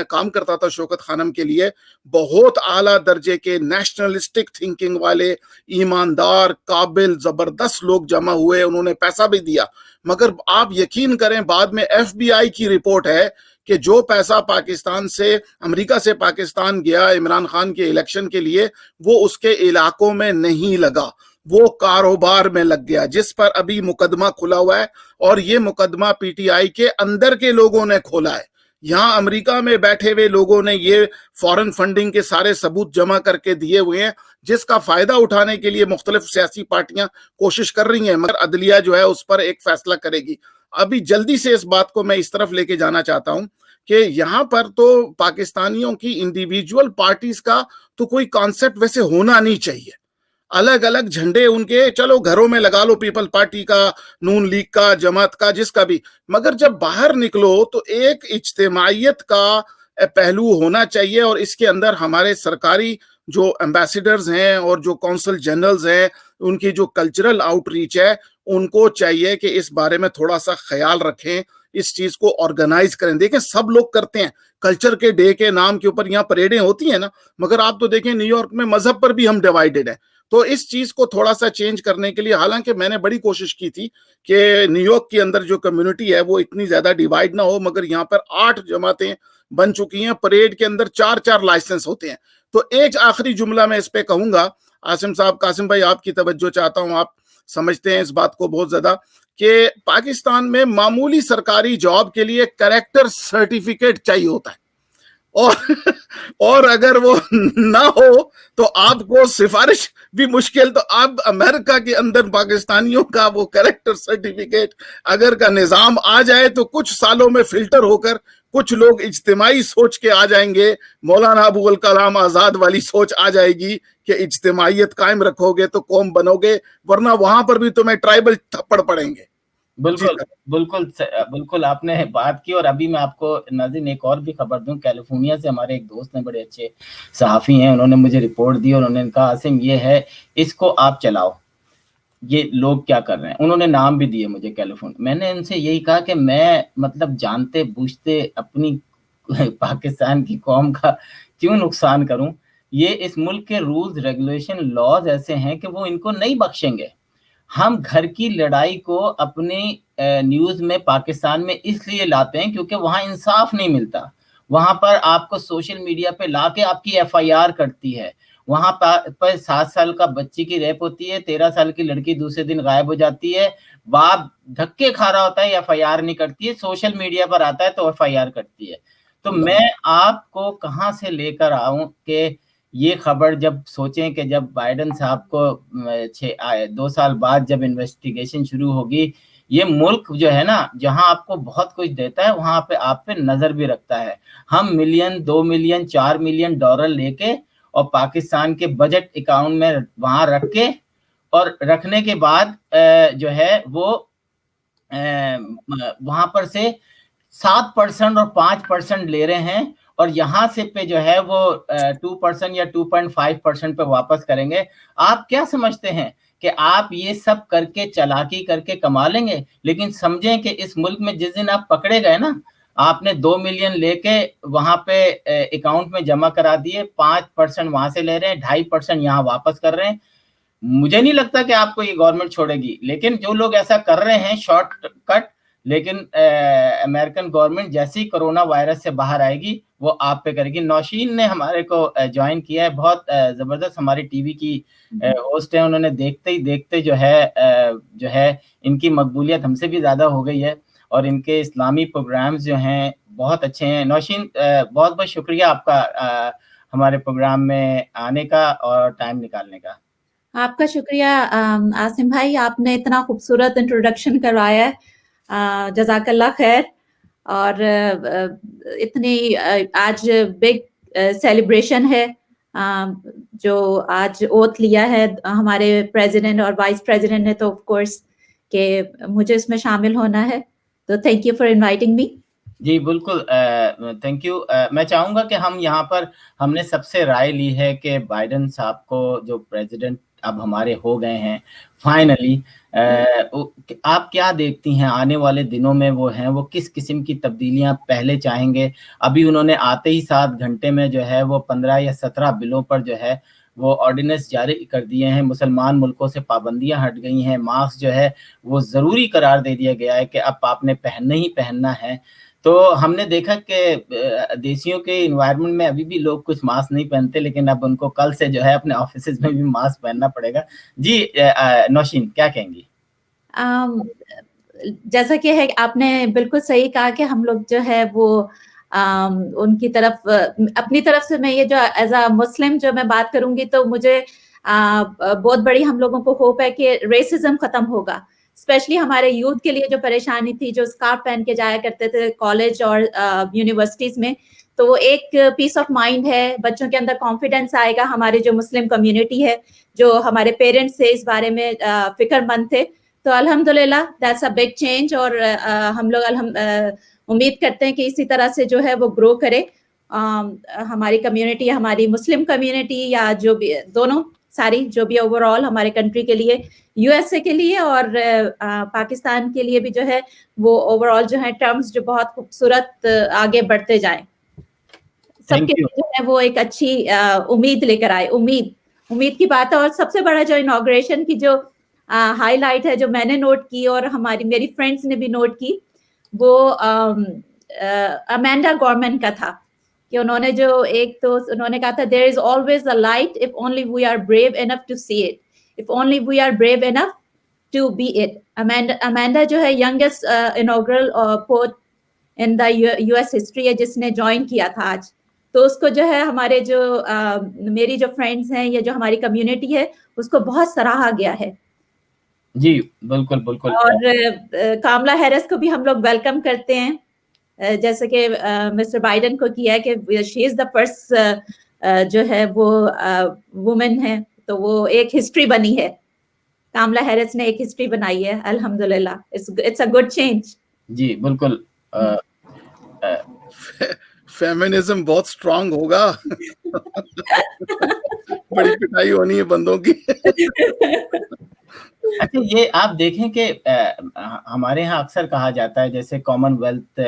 کام کرتا تھا شوکت خانم کے لیے, بہت اعلیٰ درجے کے نیشنلسٹک تھنکنگ والے, ایماندار, قابل, زبردست لوگ جمع ہوئے, انہوں نے پیسہ بھی دیا. مگر آپ یقین کریں, بعد میں FBI کی رپورٹ ہے کہ جو پیسہ پاکستان سے, امریکہ سے پاکستان گیا عمران خان کے الیکشن کے لیے, وہ اس کے علاقوں میں نہیں لگا, وہ کاروبار میں لگ گیا, جس پر ابھی مقدمہ کھلا ہوا ہے, اور یہ مقدمہ PTI کے اندر کے لوگوں نے کھولا ہے. یہاں امریکہ میں بیٹھے ہوئے لوگوں نے یہ فورن فنڈنگ کے سارے ثبوت جمع کر کے دیے ہوئے ہیں, جس کا فائدہ اٹھانے کے لیے مختلف سیاسی پارٹیاں کوشش کر رہی ہیں, مگر عدلیہ جو ہے اس پر ایک فیصلہ کرے گی. ابھی جلدی سے اس بات کو میں اس طرف لے کے جانا چاہتا ہوں کہ یہاں پر تو پاکستانیوں کی انڈیویجول پارٹیز کا تو کوئی کانسیپٹ ویسے ہونا نہیں چاہیے. الگ الگ جھنڈے ان کے چلو گھروں میں لگا لو, پیپل پارٹی کا, نون لیگ کا, جماعت کا, جس کا بھی, مگر جب باہر نکلو تو ایک اجتماعیت کا پہلو ہونا چاہیے. اور اس کے اندر ہمارے سرکاری جو ایمبیسیڈرز ہیں اور جو کونسل جنرلز ہیں, ان کی جو کلچرل آؤٹ ریچ ہے, ان کو چاہیے کہ اس بارے میں تھوڑا سا خیال رکھیں, اس چیز کو آرگنائز کریں. دیکھیں سب لوگ کرتے ہیں, کلچر کے ڈے کے نام کے اوپر یہاں پریڈیں ہوتی ہیں نا, مگر آپ تو دیکھیں نیو یارک میں مذہب پر بھی ہم ڈیوائیڈڈ ہیں. تو اس چیز کو تھوڑا سا چینج کرنے کے لیے, حالانکہ میں نے بڑی کوشش کی تھی کہ نیو یارک کے اندر جو کمیونٹی ہے وہ اتنی زیادہ ڈیوائیڈ نہ ہو, مگر یہاں پر 8 جماعتیں بن چکی ہیں, پریڈ کے اندر 4 لائسنس ہوتے ہیں. تو ایک آخری جملہ میں اس پہ کہوں گا, عاصم صاحب, قاسم بھائی آپ کی توجہ چاہتا ہوں, آپ سمجھتے ہیں اس بات کو بہت زیادہ, کہ پاکستان میں معمولی سرکاری جاب کے لیے کریکٹر سرٹیفکیٹ چاہیے ہوتا ہے, اور اگر وہ نہ ہو تو آپ کو سفارش بھی مشکل. تو آپ امریکہ کے اندر پاکستانیوں کا وہ کریکٹر سرٹیفکیٹ اگر کا نظام آ جائے تو کچھ سالوں میں فلٹر ہو کر کچھ لوگ اجتماعی سوچ کے آ جائیں گے, مولانا ابو الکلام آزاد والی سوچ آ جائے گی کہ اجتماعیت قائم رکھو گے تو قوم بنو گے, ورنہ وہاں پر بھی تمہیں ٹرائبل تھپڑ پڑیں گے. بالکل بالکل بالکل آپ نے بات کی. اور ابھی میں آپ کو ناظرین ایک اور بھی خبر دوں, کیلیفورنیا سے ہمارے ایک دوست نے, بڑے اچھے صحافی ہیں, انہوں نے مجھے رپورٹ دی اور انہوں نے کہا عاصم یہ ہے, اس کو آپ چلاؤ, یہ لوگ کیا کر رہے ہیں. انہوں نے نام بھی دیے مجھے کیلیفورنیا. میں نے ان سے یہی کہا کہ میں مطلب جانتے بوجھتے اپنی پاکستان کی قوم کا کیوں نقصان کروں. یہ اس ملک کے رولز, ریگولیشن, لاز ایسے ہیں کہ وہ ان کو نہیں بخشیں گے. ہم گھر کی لڑائی کو اپنی نیوز میں پاکستان میں اس لیے لاتے ہیں کیونکہ وہاں انصاف نہیں ملتا. وہاں پر آپ کو سوشل میڈیا پہ لا کے آپ کی FIR کرتی ہے. وہاں پر 7 سال کا بچی کی ریپ ہوتی ہے, 13 سال کی لڑکی دوسرے دن غائب ہو جاتی ہے, باپ دھکے کھا رہا ہوتا ہے, FIR نہیں کرتی ہے, سوشل میڈیا پر آتا ہے تو FIR کرتی ہے. تو میں آپ کو کہاں سے لے کر آؤں کہ یہ خبر جب سوچیں کہ جب بائیڈن صاحب کو 2 سال بعد جب انویسٹیگیشن شروع ہوگی, یہ ملک جو ہے نا جہاں آپ کو بہت کچھ دیتا ہے وہاں پہ آپ پہ نظر بھی رکھتا ہے. ہم ملین, 2 ملین, 4 ملین ڈالر لے کے اور پاکستان کے بجٹ اکاؤنٹ میں وہاں رکھ کے, اور رکھنے کے بعد جو ہے وہ وہاں پر سے 7% اور 5% لے رہے ہیں, اور یہاں سے پہ جو ہے وہ 2% یا 2.5% پہ واپس کریں گے. آپ کیا سمجھتے ہیں کہ آپ یہ سب کر کے چالاکی کر کے کما لیں گے؟ لیکن سمجھیں کہ اس ملک میں جس دن آپ پکڑے گئے نا, آپ نے 2 ملین لے کے وہاں پہ اکاؤنٹ میں جمع کرا دیے, 5% وہاں سے لے رہے ہیں, 2.5% یہاں واپس کر رہے ہیں. مجھے نہیں لگتا کہ آپ کو یہ گورنمنٹ چھوڑے گی, لیکن جو لوگ ایسا کر رہے ہیں شارٹ کٹ, لیکن امریکن گورنمنٹ جیسی کرونا وائرس سے باہر آئے گی وہ آپ پہ کرے گی. نوشین نے ہمارے کو جوائن کیا ہے, بہت زبردست ہماری ٹی وی کی ہوسٹ ہیں, انہوں نے دیکھتے ہی دیکھتے جو ہے ان کی مقبولیت ہم سے بھی زیادہ ہو گئی ہے, اور ان کے اسلامی پروگرامز جو ہیں بہت اچھے ہیں. نوشین بہت بہت شکریہ آپ کا ہمارے پروگرام میں آنے کا اور ٹائم نکالنے کا. آپ کا شکریہ عاصم بھائی، آپ نے اتنا خوبصورت انٹروڈکشن کروایا ہے، جزاک اللہ خیر. اور اتنی آج بگ سیلیبریشن ہے جو آج اوتھ لیا ہے ہمارے پریزیڈنٹ اور وائس پریزیڈنٹ نے، تو آف کورس کہ مجھے اس میں شامل ہونا ہے. تو thank you for inviting me. جی بالکل، تھینک یو. میں چاہوں گا کہ ہم نے سب سے رائے لی ہے کہ بائیڈن صاحب کو جو پریزیڈنٹ اب ہمارے ہو گئے ہیں فائنلی، آپ کیا دیکھتی ہیں آنے والے دنوں میں وہ کس قسم کی تبدیلیاں پہلے چاہیں گے؟ ابھی انہوں نے آتے ہی 7 گھنٹے میں جو ہے وہ 15 یا 17 بلوں پر جو ہے وہ آرڈیننس جاری کر دیے ہیں. مسلمان ملکوں سے پابندیاں ہٹ گئی ہیں. ماسک جو ہے وہ ضروری قرار دے دیا گیا ہے کہ اب آپ نے پہننا ہی پہننا ہے. تو ہم نے دیکھا کہ دیسیوں کے انوائرمنٹ میں ابھی بھی لوگ کچھ ماسک نہیں پہنتے، لیکن اب ان کو کل سے جو ہے اپنے آفیسز میں بھی ماسک پہننا پڑے گا. جی نوشین کیا کہیں گی؟ جیسا کہ ہے آپ نے بالکل صحیح کہا کہ ہم لوگ جو ہے وہ ان کی طرف، اپنی طرف سے میں یہ جو ایز اے مسلم جو میں بات کروں گی تو مجھے بہت بڑی ہم لوگوں کو ہوپ ہے کہ ریسزم ختم ہوگا. اسپیشلی ہمارے یوتھ کے لیے جو پریشانی تھی، جو اسکارف پہن کے جایا کرتے تھے کالج اور یونیورسٹیز میں، تو وہ ایک پیس آف مائنڈ ہے، بچوں کے اندر کانفیڈینس آئے گا. ہمارے جو مسلم کمیونٹی ہے، جو ہمارے پیرنٹس سے اس بارے میں فکر مند تھے، تو الحمدللہ دیٹس اے بگ چینج. اور ہم لوگ امید کرتے ہیں کہ اسی طرح سے جو ہے وہ گرو کرے ہماری کمیونٹی، ہماری مسلم کمیونٹی، یا جو بھی دونوں ساری جو بھی اوور آل ہمارے کنٹری کے لیے، یو ایس اے کے لیے اور پاکستان کے لیے بھی جو ہے وہ اوور آل جو ہے ٹرمز جو بہت خوبصورت آگے بڑھتے جائیں. سب کے لیے جو ہے وہ ایک اچھی امید لے کر آئے. امید کی بات ہے. اور سب سے بڑا جو انوگریشن کی جو ہائی لائٹ ہے، جو میں نے نوٹ کی اور میری فرینڈس نے بھی نوٹ کی، وہ امینڈا گورمن کا تھا. کہ انہوں نے جو ایک تو انہوں نے کہا تھا there is always a light if only we are brave enough to see it, if only we are brave enough to be it. امینڈا جو ہے youngest inaugural poet in the US history ہے، جس نے جوائن کیا تھا آج. تو اس کو جو ہے ہمارے جو میری جو فرینڈز ہیں یا جو ہماری کمیونٹی ہے، اس کو بہت سراہا گیا ہے. جی بالکل بالکل. اور کاملا ہیرس کو بھی ہم لوگ ویلکم کرتے ہیں، جیسے کہ مسٹر بائیڈن کو کیا ہے کہ شی از دا فرسٹ جو ہے وہ وومن ہے. تو وہ ایک ہسٹری بنی ہے، کاملا ہیرس نے ایک ہسٹری بنائی ہے الحمدللہ. It's a good change. جی بالکل. فیمنزم بہت اسٹرانگ ہوگا. بڑی پٹائی ہونی ہے بندوں کی. اچھا یہ آپ دیکھیں کہ ہمارے ہاں اکثر کہا جاتا ہے، جیسے کامن ویلتھ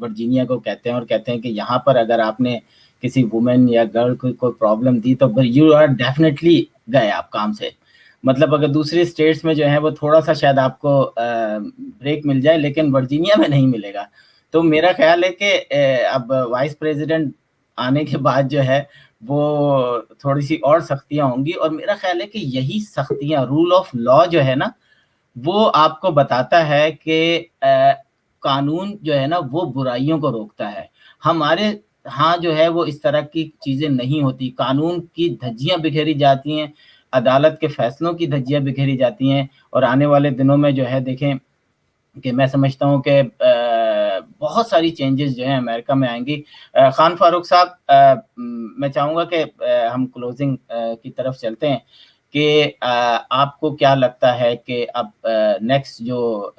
ورجینیا کو کہتے ہیں، اور کہتے ہیں کہ یہاں پر اگر آپ نے کسی وومن یا گرل کو کوئی پرابلم دی تو یو آر ڈیفینیٹلی گئے آپ کام سے. مطلب اگر دوسری اسٹیٹس میں جو ہے وہ تھوڑا سا شاید آپ کو بریک مل جائے، لیکن ورجینیا میں نہیں ملے گا. تو میرا خیال ہے کہ اب وائس پریزیڈنٹ آنے کے بعد جو ہے وہ تھوڑی سی اور سختیاں ہوں گی. اور میرا خیال ہے کہ یہی سختیاں، رول آف لا جو ہے نا، وہ آپ کو بتاتا ہے کہ قانون جو ہے نا وہ برائیوں کو روکتا ہے. ہمارے ہاں جو ہے وہ اس طرح کی چیزیں نہیں ہوتی. قانون کی دھجیاں بکھیری جاتی ہیں، عدالت کے فیصلوں کی دھجیاں بکھیری جاتی ہیں. اور آنے والے دنوں میں جو ہے دیکھیں کہ میں سمجھتا ہوں کہ بہت ساری چینجز جو ہیں امریکہ میں آئیں گی. خان فاروق صاحب، میں چاہوں گا کہ ہم کلوزنگ کی طرف چلتے ہیں، کہ آپ کو کیا لگتا ہے کہ اب نیکسٹ جو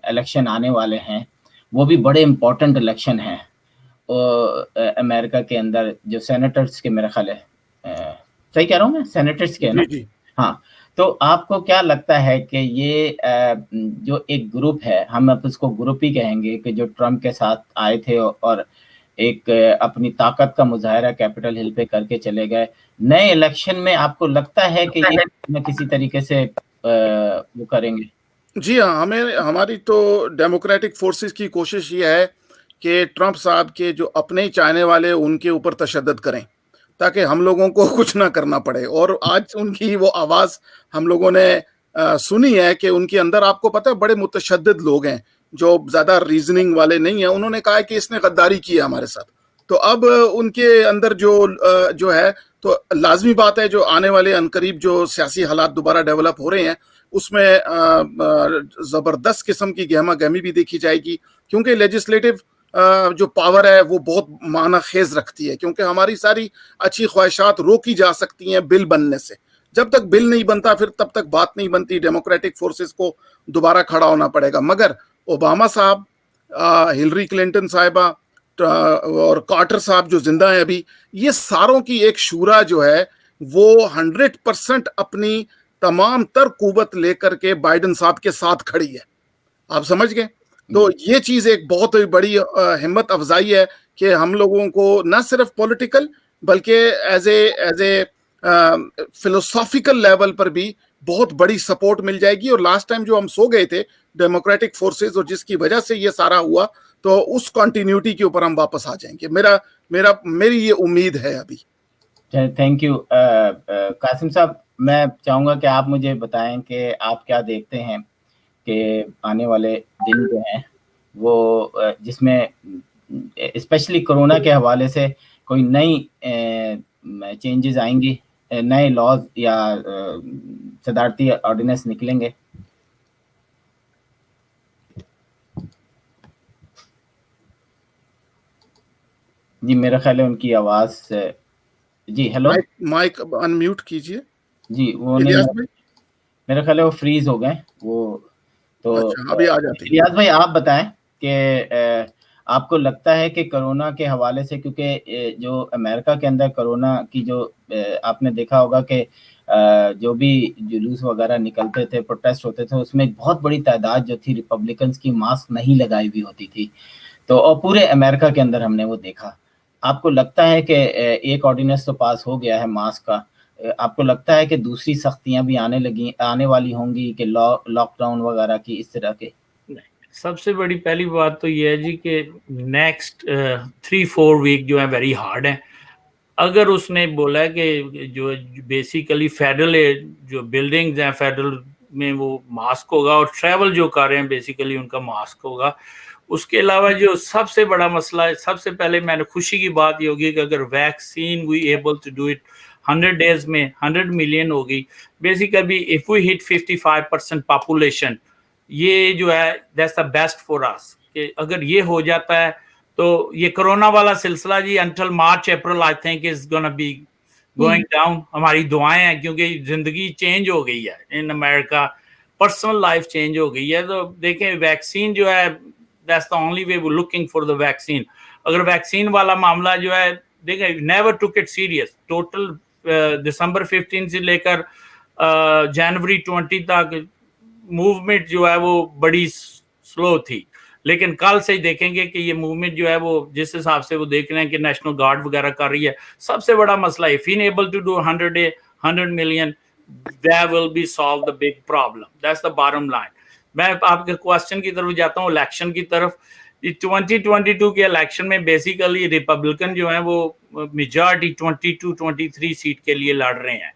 الیکشن آنے والے ہیں وہ بھی بڑے امپورٹنٹ الیکشن ہیں امریکہ کے اندر، جو سینیٹرز کے، میرا خیال ہے صحیح کہہ رہا ہوں میں، سینیٹرز کے نا؟ ہاں. تو آپ کو کیا لگتا ہے کہ یہ جو ایک گروپ ہے، ہم اب اس کو گروپ ہی کہیں گے، کہ جو ٹرمپ کے ساتھ آئے تھے اور ایک اپنی طاقت کا مظاہرہ کیپٹل ہل پہ کر کے چلے گئے، نئے الیکشن میں آپ کو لگتا ہے کہ یہ کسی طریقے سے وہ کریں گے؟ جی ہاں، ہماری تو ڈیموکریٹک فورسز کی کوشش یہ ہے کہ ٹرمپ صاحب کے جو اپنے ہی چاہنے والے ان کے اوپر تشدد کریں، تاکہ ہم لوگوں کو کچھ نہ کرنا پڑے. اور آج ان کی وہ آواز ہم لوگوں نے سنی ہے کہ ان کے اندر، آپ کو پتہ ہے، بڑے متشدد لوگ ہیں جو زیادہ ریزننگ والے نہیں ہیں. انہوں نے کہا کہ اس نے غداری کی ہے ہمارے ساتھ، تو اب ان کے اندر جو ہے تو لازمی بات ہے جو آنے والے عنقریب جو سیاسی حالات دوبارہ ڈیولپ ہو رہے ہیں اس میں زبردست قسم کی گہما گہمی بھی دیکھی جائے گی، کیونکہ لیجسلیٹو جو پاور ہے وہ بہت معنی خیز رکھتی ہے، کیونکہ ہماری ساری اچھی خواہشات روکی جا سکتی ہیں بل بننے سے. جب تک بل نہیں بنتا پھر تب تک بات نہیں بنتی، ڈیموکریٹک فورسز کو دوبارہ کھڑا ہونا پڑے گا. مگر اوباما صاحب، ہلری کلنٹن صاحبہ اور کارٹر صاحب جو زندہ ہیں ابھی، یہ ساروں کی ایک شورا جو ہے وہ 100% اپنی تمام تر قوت لے کر کے بائیڈن صاحب کے ساتھ کھڑی ہے. آپ سمجھ گئے؟ تو یہ چیز ایک بہت بڑی ہمت افزائی ہے کہ ہم لوگوں کو نہ صرف پولیٹیکل بلکہ ایز اے فلسافیکل لیول پر بھی بہت بڑی سپورٹ مل جائے گی. اور لاسٹ ٹائم جو ہم سو گئے تھے ڈیموکریٹک فورسز اور جس کی وجہ سے یہ سارا ہوا، تو اس کنٹینیوٹی کے اوپر ہم واپس آ جائیں گے. میری یہ امید ہے ابھی. تھینک یو قاسم صاحب. میں چاہوں گا کہ آپ مجھے بتائیں کہ آپ کیا دیکھتے ہیں کہ آنے والے دن جو ہیں وہ جس میں اسپیشلی کرونا کے حوالے سے کوئی نئی چینجز آئیں گی، نئے لاز یا صدارتی آرڈیننس نکلیں گے؟ جی میرا خیال ہے ان کی آواز، جی ہیلو مائک ان میوٹ کیجئے. جی وہ نہیں، میرا خیال ہے وہ فریز ہو گئے وہ. تو ابھی آ جاتے ہیں. ریاض بھائی آپ بتائیں کہ آپ کو لگتا ہے کہ کرونا کے حوالے سے، کیونکہ جو امریکہ کے اندر کرونا کی جو آپ نے دیکھا ہوگا کہ جو بھی جلوس وغیرہ نکلتے تھے، پروٹیسٹ ہوتے تھے، اس میں ایک بہت بڑی تعداد جو تھی ریپبلکنز کی ماسک نہیں لگائی ہوئی ہوتی تھی. تو اور پورے امریکہ کے اندر ہم نے وہ دیکھا. آپ کو لگتا ہے کہ ایک آرڈیننس تو پاس ہو گیا ہے ماسک کا، آپ کو لگتا ہے کہ دوسری سختیاں بھی آنے والی ہوں گی کہ لاک ڈاؤن وغیرہ کی اس طرح کے؟ سب سے بڑی پہلی بات تو یہ ہے جی کہ نیکسٹ 3-4 ویک جو ہے ویری ہارڈ ہیں. اگر اس نے بولا کہ جو بیسیکلی فیڈرل جو بلڈنگز ہیں فیڈرل میں وہ ماسک ہوگا، اور ٹریول جو کر رہے ہیں بیسیکلی ان کا ماسک ہوگا. اس کے علاوہ جو سب سے بڑا مسئلہ ہے، سب سے پہلے میں نے خوشی کی بات یہ ہوگی کہ اگر vaccine we able to do it 100 days میں 100 ملین ہوگی basically. If we hit 55% population, یہ جو ہے that's the best for us, کہ اگر یہ ہو جاتا ہے تو یہ کرونا والا سلسلہ جی until March April I think is gonna be going down. ہماری دعائیں ہیں کیونکہ زندگی چینج ہو گئی ہے in America, personal life change ہو گئی ہے. تو دیکھیں ویکسین جو ہے that's the only way we're looking for the vaccine. اگر ویکسین والا معاملہ جو ہے دیکھیں never took it serious. Total دسمبر 15 سے لے کر جنوری 20 تک موومنٹ جو ہے وہ بڑی سلو تھی، لیکن کل سے دیکھیں گے کہ یہ موومنٹ جو ہے وہ جس حساب سے وہ دیکھ رہے ہیں کہ نیشنل گارڈ وغیرہ کر رہی ہے. سب سے بڑا مسئلہ ہے if unable to do 100 million that will be solved the big problem. That's the bottom line. میں آپ کے کوشچن کی طرف جاتا ہوں، الیکشن کی طرف. 2022 کے الیکشن میں بیسیکلی ریپبلکن جو ہیں وہ میجارٹی 22-23 سیٹ کے لیے لڑ رہے ہیں.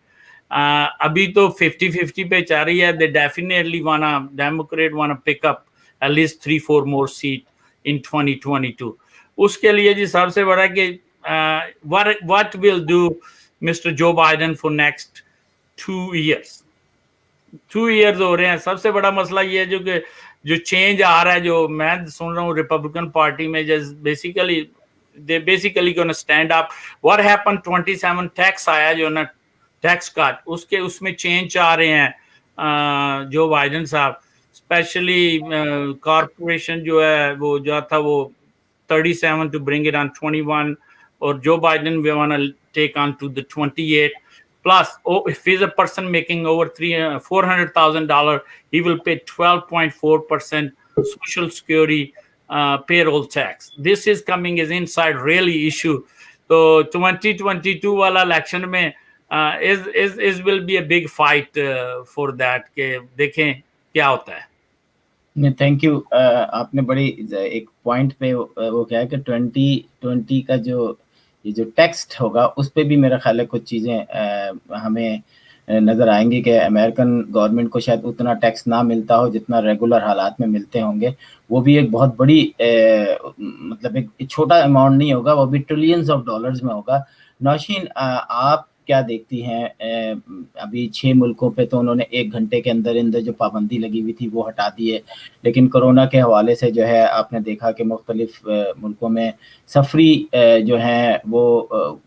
ابھی تو 50-50 پہ چل رہی ہے. they definitely Democrat wanna pick up at least 3-4 more seat in 2022. اس کے لیے جی سب سے بڑا کہ what will do Mr. Joe Biden for next 2 years. 2 years ہو رہے ہیں. سب سے بڑا مسئلہ یہ ہے جو چینج آ رہا ہے، جو میں سن رہا ہوں ریپبلکن پارٹی میں، basically they basically gonna stand up. What happened 27 tax آیا جو نا ٹیکس کٹ، اس میں چینج آ رہے ہیں جو بائیڈن صاحب. اسپیشلی کارپوریشن جو ہے وہ جو تھا وہ 37 to bring it on 21، اور Joe Biden we wanna take on to the 28. Plus, if he's a person making over $400,000, he will pay 12.4% Social Security payroll tax. This is coming as inside really issue. So 2022 wala election mein is will be a big fight for that. کہ دیکھیں کیا ہوتا ہے. Thank you. آپ نے بڑی ایک point پہ وہ کیا ہے کہ 2020 کا جو ٹیکسٹ ہوگا اس پہ بھی میرا خیال ہے کچھ چیزیں ہمیں नज़र आएंगी कि अमेरिकन गवर्नमेंट को शायद उतना टैक्स ना मिलता हो जितना रेगुलर हालात में मिलते होंगे। वो भी एक बहुत बड़ी मतलब एक छोटा अमाउंट नहीं होगा, वो भी ट्रिलियंस ऑफ डॉलर्स में होगा। नौशीन, आप क्या देखती हैं? अभी 6 मुल्कों पे तो उन्होंने 1 घंटे के अंदर जो पाबंदी लगी हुई थी वो हटा दी है, लेकिन कोरोना के हवाले से जो है आपने देखा कि मुख्तलिफ मुल्कों में सफरी जो हैं वो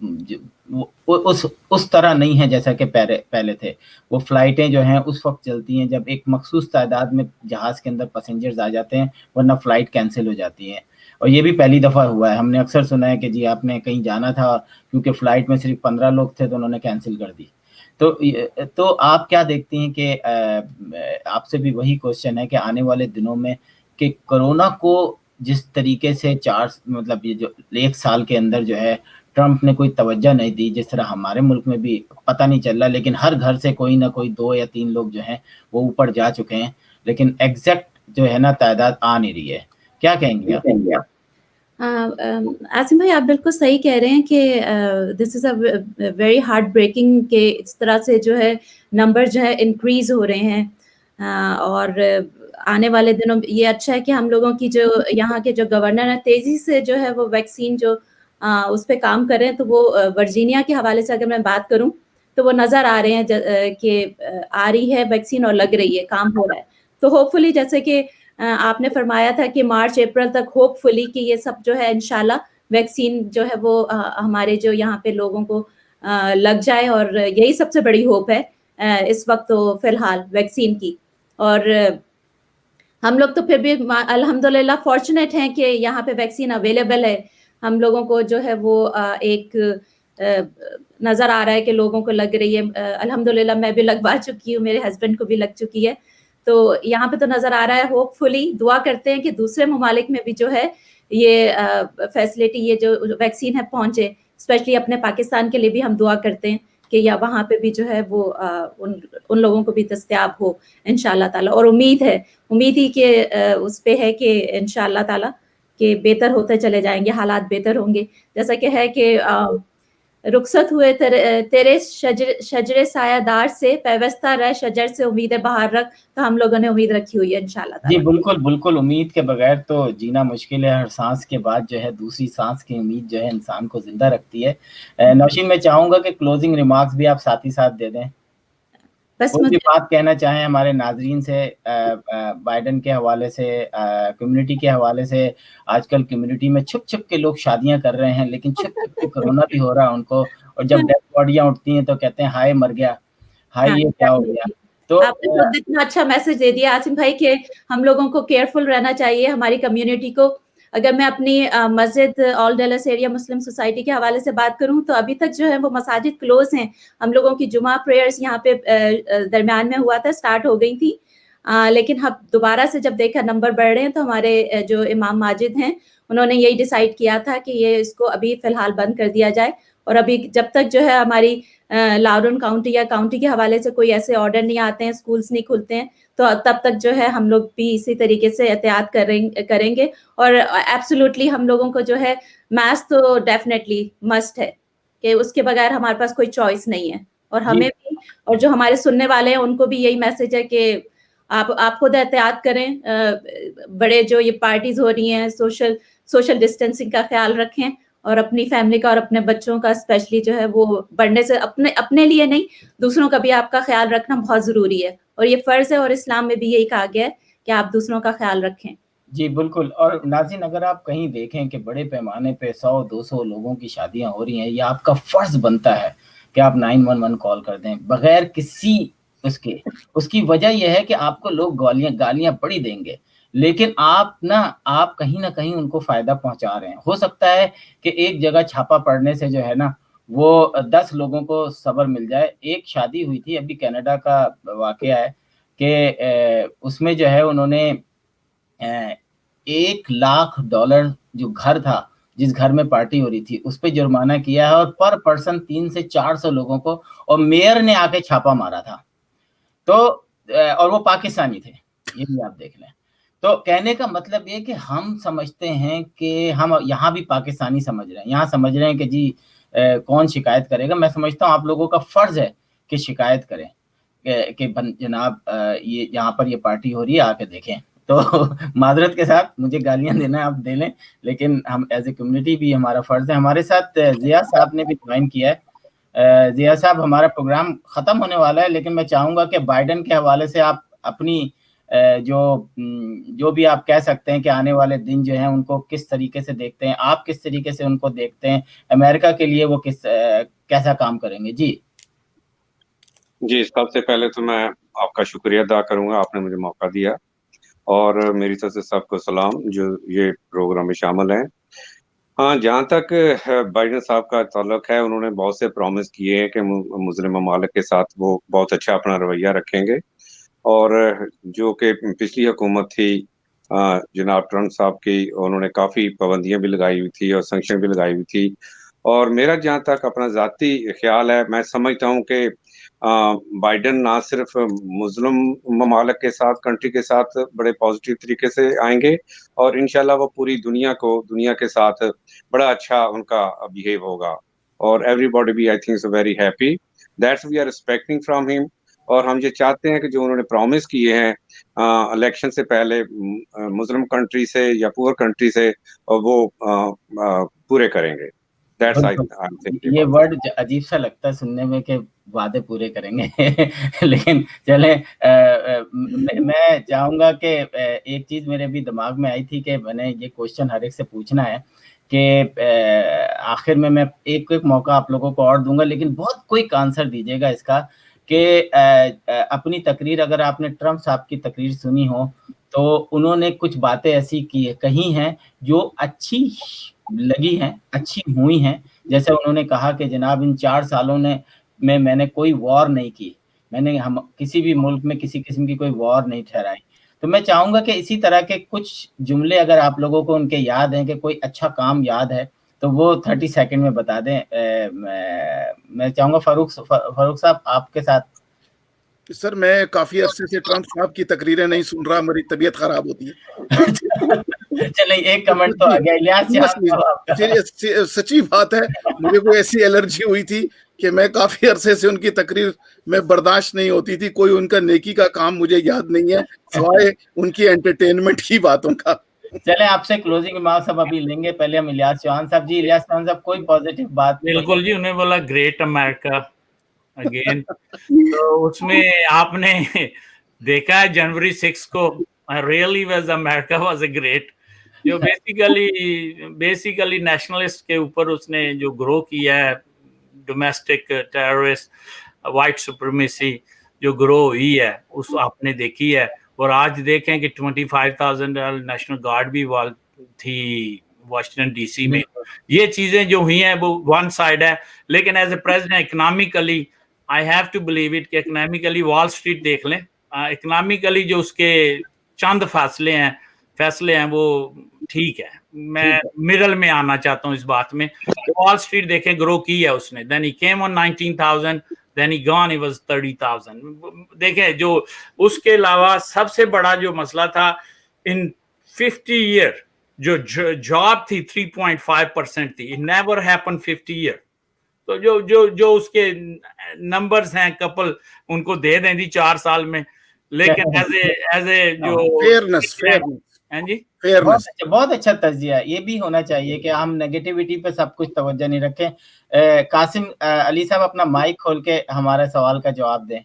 उस तरह नहीं है जैसा कि पहले थे। वो फ़्लाइटें जो हैं उस वक्त चलती हैं जब एक मखसूस तादाद में जहाज़ के अंदर पैसेंजर्स आ जाते हैं, वरना फ़्लाइट कैंसिल हो जाती हैं। और ये भी पहली दफ़ा हुआ है। हमने अक्सर सुना है कि जी आपने कहीं जाना था, क्योंकि फ़्लाइट में सिर्फ 15 लोग थे तो उन्होंने कैंसिल कर दी। तो आप क्या देखती हैं कि आपसे भी वही क्वेश्चन है कि आने वाले दिनों में कि कोरोना को जिस तरीके से मतलब ये जो 1 साल के अंदर जो है ट्रंप ने कोई तवज्जो नहीं दी, जिस तरह हमारे मुल्क में भी पता नहीं चल रहा, लेकिन हर घर से कोई ना कोई 2 या 3 लोग जो हैं वो ऊपर जा चुके हैं, लेकिन एग्जैक्ट जो है ना तादाद आ नहीं रही है। क्या कहेंगे आप? आसिम भाई, आप बिल्कुल सही कह रहे हैं कि this is a very heart breaking कि इस तरह से जो है नंबर जो है इंक्रीज़ हो रहे हैं। और आने वाले दिनों ये अच्छा है कि हम लोगों की जो यहाँ के जो गवर्नर हैं तेज़ी से जो है वो वैक्सीन जो उस पे काम कर रहे हैं। तो वो वर्जीनिया के हवाले से अगर मैं बात करूँ तो वो नज़र आ रहे हैं कि आ रही है वैक्सीन और लग रही है, काम हो रहा है। तो होपफुली जैसे कि आपने फरमाया था कि मार्च अप्रैल तक होपफुली कि ये सब जो है इंशाल्लाह वैक्सीन जो है वो हमारे जो यहाँ पे लोगों को लग जाए, और यही सबसे बड़ी होप है इस वक्त तो फिलहाल वैक्सीन की। और हम लोग तो फिर भी अल्हम्दुलिल्लाह फॉर्चुनेट हैं कि यहाँ पे वैक्सीन अवेलेबल है। हम लोगों को जो है वो एक नज़र आ रहा है कि लोगों को लग रही है। अल्हम्दुलिल्लाह मैं भी लगवा चुकी हूँ, मेरे हस्बैंड को भी लग चुकी है। तो यहाँ पे तो नज़र आ रहा है। होपफुली दुआ करते हैं कि दूसरे ममालिक में भी जो है ये फैसिलिटी, ये जो वैक्सीन है पहुँचे। स्पेशली अपने पाकिस्तान के लिए भी हम दुआ करते हैं कि या वहाँ पे भी जो है वो उन लोगों को भी दस्तयाब हो इंशाअल्लाह ताला। और उम्मीद ही कि उस पे है कि इंशाअल्लाह ताला कि बेहतर होते चले जाएंगे, हालात बेहतर होंगे। जैसा कि है कि रुखसत हुए तेरे शजरे सायादार से, पैवस्ता रह शजर से उम्मीद बहार रख। तो हम लोगों ने उम्मीद रखी हुई है इंशाल्लाह ताला। जी बिल्कुल, उम्मीद के बगैर तो जीना मुश्किल है। हर सांस के बाद जो है दूसरी सांस की उम्मीद जो है इंसान को जिंदा रखती है। नौशीन, मैं चाहूंगा कि क्लोजिंग रिमार्क्स भी आप साथ ही साथ दे दें। बस कोई भी बात कहना चाहें हमारे नाजरीन से, बाइडन के हवाले से, कम्युनिटी के हवाले से। आजकल कम्युनिटी में छुप के लोग शादियां कर रहे हैं, लेकिन छुप के कोरोना भी हो रहा है उनको, और जब डेड बॉडियां उठती हैं तो कहते हैं हाय मर गया, हाय ये क्या हो गया। तो आपने खुद इतना अच्छा मैसेज दे दिया आसिम भाई कि हम लोगों को केयरफुल रहना चाहिए, हमारी कम्युनिटी को। अगर मैं अपनी मस्जिद ऑल डलस एरिया मुस्लिम सोसाइटी के हवाले से बात करूं तो अभी तक जो है वो मसाजिद क्लोज हैं। हम लोगों की जुमा प्रेयर्स यहाँ पे दरमियान में हुआ था, स्टार्ट हो गई थी, लेकिन अब दोबारा से जब देखा नंबर बढ़ रहे हैं तो हमारे जो इमाम माजिद हैं उन्होंने यही डिसाइड किया था कि ये इसको अभी फिलहाल बंद कर दिया जाए। और अभी जब तक जो है हमारी लाहौर काउंटी या काउंटी के हवाले से कोई ऐसे ऑर्डर नहीं आते हैं, स्कूल्स नहीं खुलते हैं, तो तब तक जो है हम लोग भी इसी तरीके से एहतियात करेंगे। और एब्सोल्युटली हम लोगों को जो है मास्क तो डेफिनेटली मस्ट है कि उसके बगैर हमारे पास कोई चॉइस नहीं है। और हमें भी, और जो हमारे सुनने वाले हैं उनको भी यही मैसेज है कि आप खुद एहतियात करें। बड़े जो ये पार्टीज हो रही हैं, सोशल डिस्टेंसिंग का ख्याल रखें, और अपनी फैमिली का और अपने बच्चों का स्पेशली जो है वो बढ़ने से अपने लिए नहीं, दूसरों का भी आपका ख्याल रखना बहुत ज़रूरी है। और ये फ़र्ज़ है, और इस्लाम में भी यही कहा गया है कि आप दूसरों का ख्याल रखें। जी बिल्कुल। और नाज़रीन, अगर आप कहीं देखें कि बड़े पैमाने पे 100-200 लोगों की शादियां हो रही हैं, ये आपका फ़र्ज़ बनता है कि आप 911 कॉल कर दें बगैर किसी उसकी वजह यह है कि आपको लोग गालियां बड़ी देंगे, लेकिन आप कहीं ना कहीं उनको फायदा पहुंचा रहे हैं। हो सकता है कि एक जगह छापा पड़ने से जो है ना वो 10 लोगों को सब्र मिल जाए। एक शादी हुई थी अभी, कनाडा का वाकया है कि उसमें जो है उन्होंने $1,00,000 जो घर था, जिस घर में पार्टी हो रही थी, उस पे जुर्माना किया है, और पर पर्सन 300 से 400 लोगों को, और मेयर ने आके छापा मारा था। तो और वो पाकिस्तानी थे, ये भी आप देख लें। तो कहने का मतलब ये कि हम समझते हैं कि हम यहाँ भी पाकिस्तानी समझ रहे हैं, यहाँ समझ रहे हैं कि जी कौन शिकायत करेगा। मैं समझता हूँ आप लोगों का फर्ज है کہ شکایت کریں کہ جناب یہ یہاں پر یہ پارٹی ہو رہی ہے، آ کے دیکھیں. تو معذرت کے ساتھ مجھے گالیاں دینا آپ دے لیں، لیکن ہم ایز اے کمیونٹی بھی ہمارا فرض ہے. ہمارے ساتھ ضیاء صاحب نے بھی جوائن کیا ہے. ضیاء صاحب، ہمارا پروگرام ختم ہونے والا ہے، لیکن میں چاہوں گا کہ بائیڈن کے حوالے سے آپ اپنی جو بھی آپ کہہ سکتے ہیں کہ آنے والے دن جو ہیں ان کو کس طریقے سے دیکھتے ہیں، آپ کس طریقے سے ان کو دیکھتے ہیں، امریکہ کے لیے وہ کیسا کام کریں گے. جی، سب سے پہلے تو میں آپ کا شکریہ ادا کروں گا، آپ نے مجھے موقع دیا، اور میری طرف سے سب کو سلام جو یہ پروگرام میں شامل ہیں. ہاں، جہاں تک بائیڈن صاحب کا تعلق ہے، انہوں نے بہت سے پرومس کیے ہیں کہ مسلم ممالک کے ساتھ وہ بہت اچھا اپنا رویہ رکھیں گے، اور جو کہ پچھلی حکومت تھی جناب ٹرمپ صاحب کی، انہوں نے کافی پابندیاں بھی لگائی ہوئی تھی اور سینکشن بھی لگائی ہوئی تھی. اور میرا جہاں تک اپنا ذاتی خیال ہے، میں سمجھتا ہوں کہ بائیڈن نہ صرف مسلم ممالک کے ساتھ، کنٹری کے ساتھ بڑے پازیٹیو طریقے سے آئیں گے، اور انشاءاللہ وہ پوری دنیا کے ساتھ بڑا اچھا ان کا بیہیو ہوگا، اور ایوری باڈی بھی I think very happy. That's we are expecting from ہم. اور ہم یہ چاہتے ہیں کہ جو انہوں نے پرومس کیے ہیں الیکشن سے پہلے مسلم کنٹری سے یا پور کنٹری سے، وہ پورے کریں گے. یہ ورڈ عجیب سا لگتا ہے سننے میں کہ وعدے پورے کریں گے لیکن چلیں، میں چاہوں گا کہ ایک چیز میرے بھی دماغ میں آئی تھی کہ میں نے یہ کوشچن ہر ایک سے پوچھنا ہے کہ آخر میں ایک موقع آپ لوگوں کو اور دوں گا، لیکن بہت کوئک آنسر دیجیے گا اس کا کہ اپنی تقریر، اگر آپ نے ٹرمپ صاحب کی تقریر سنی ہو تو انہوں نے کچھ باتیں ایسی کہی ہیں جو اچھی لگی ہیں، اچھی ہوئی ہیں. جیسے انہوں نے کہا کہ جناب ان 4 سالوں میں نے کوئی وار نہیں کی، میں نے کسی بھی ملک میں کسی قسم کی کوئی وار نہیں ٹھہرائی. تو میں چاہوں گا کہ اسی طرح کے کچھ جملے اگر آپ لوگوں کو ان کے یاد ہیں، کہ کوئی اچھا کام یاد ہے، تو وہ 30 سیکنڈ میں بتا دیں. میں چاہوں گا فاروق صاحب آپ کے ساتھ. سر، میں کافی عرصے سے ٹرمپ صاحب کی تقریریں نہیں سن رہا، میری طبیعت خراب ہوتی ہے. چلیں ایک کمنٹ تو آ گیا. الیاس، سچی بات ہے، مجھے کوئی ایسی الرجی ہوئی تھی کہ میں کافی عرصے سے ان کی تقریر میں برداشت نہیں ہوتی تھی. کوئی ان کا نیکی کا کام مجھے یاد نہیں ہے سوائے ان کی انٹرٹینمنٹ کی باتوں کا. چلیں آپ سے کلوزنگ ریمارکس سب ابھی لیں گے. پہلے ہم الیاس چوہان صاحب. جی الیاس چوہان صاحب، کوئی پازیٹیو بات؟ بالکل جی، انہیں بولا گریٹ امریکہ اگین. تو اس میں آپ نے دیکھا ہے جنوری 6 کو really was America was a great, جو بیسیکلی نیشنلسٹ کے اوپر اس نے جو گرو کیا ہے، ڈومیسٹک ٹیررسٹ وائٹ سپریمیسی جو گرو ہوئی ہے، اس آپ نے دیکھی ہے. اور آج دیکھیں کہ 25,000 نیشنل گارڈ بھی تھی واشنگٹن ڈی سی میں. یہ چیزیں جو ہوئی ہیں وہ ون سائڈ ہے، لیکن as a president economically I have to believe it کہ اکنامکلی وال اسٹریٹ دیکھ لیں، اکنامکلی جو اس کے چند فیصلے ہیں وہ ٹھیک ہے. میں مڈل میں آنا چاہتا ہوں اس بات میں. وال اسٹریٹ دیکھیں گرو کی ہے اس نے. Then he came on 19,000، then he gone, he was 30,000. دیکھیں جو اس کے علاوہ سب سے بڑا جو مسئلہ تھا ان 50 ایئر، جو جاب تھی 3.5% تھی. It never happened 50 year. تو جو اس کے نمبرز ہیں کپل ان کو دے دیں جی 4 سال میں، لیکن ایز اے جو بہت اچھا تجزیہ ہے. یہ بھی ہونا چاہیے کہ ہم نیگیٹیوٹی پہ سب کچھ توجہ نہیں رکھیں. قاسم علی صاحب اپنا مائک کھول کے ہمارے سوال کا جواب دیں.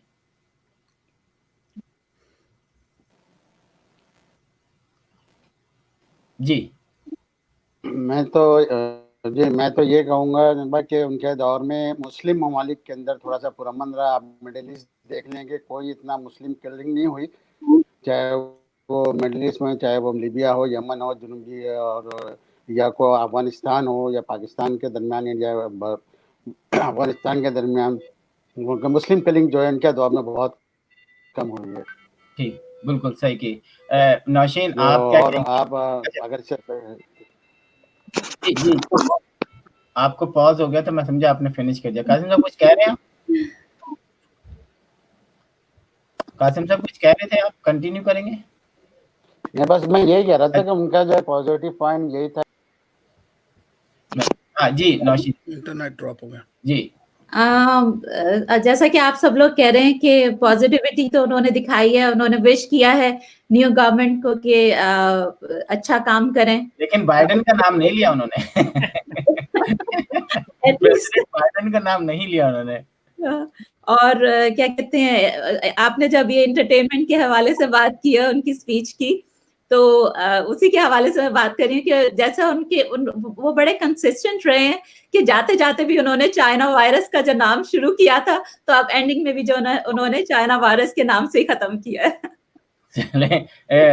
جی میں تو یہ کہوں گا کہ ان کے دور میں مسلم ممالک کے اندر تھوڑا سا پرامن رہا. آپ مڈل ایسٹ دیکھ لیں کہ کوئی اتنا مسلم کلنگ نہیں ہوئی، چاہے وہ مڈل ایسٹ میں، چاہے وہ لیبیا ہو، یمن ہو جنوبی، اور یا کوئی افغانستان ہو یا پاکستان کے درمیان، یا افغانستان کے درمیان. مسلم کلنگ جو ہے ان کے دور میں بہت کم ہوئی ہے. ٹھیک، بالکل صحیح کی. نوشین آپ کیا کہیں؟ آپ اگر جی آپ کو پاز ہو گیا تو میں سمجھا آپ نے فنش کر دیا. قاسم صاحب کچھ کہہ رہے ہیں؟ قاسم صاحب کچھ کہہ رہے تھے، آپ کنٹینیو کریں گے؟ بس میں یہی کہہ رہا تھا کہ ان کا جو پازیٹیو پوائنٹ یہی تھا. ہاں جی نوشین، انٹرنیٹ ڈراپ ہو گیا. جی जैसा कि आप सब लोग कह रहे हैं कि पॉजिटिविटी तो उन्होंने दिखाई है, उन्होंने विश किया है न्यू गवर्नमेंट को कि अच्छा काम करें, लेकिन बाइडेन का नाम नहीं लिया उन्होंने। प्रेसिडेंट बाइडेन का नाम नहीं लिया उन्होंने। और क्या कहते हैं, आपने जब ये एंटरटेनमेंट के हवाले से बात की है उनकी स्पीच की, तो उसी के हवाले से मैं बात कर रही हूँ कि जैसा वो बड़े कंसिस्टेंट रहे हैं कि जाते जाते भी उन्होंने चाइना वायरस का जो नाम शुरू किया था, तो अब एंडिंग में भी जो उन्होंने चाइना वायरस के नाम से ही खत्म किया है। चले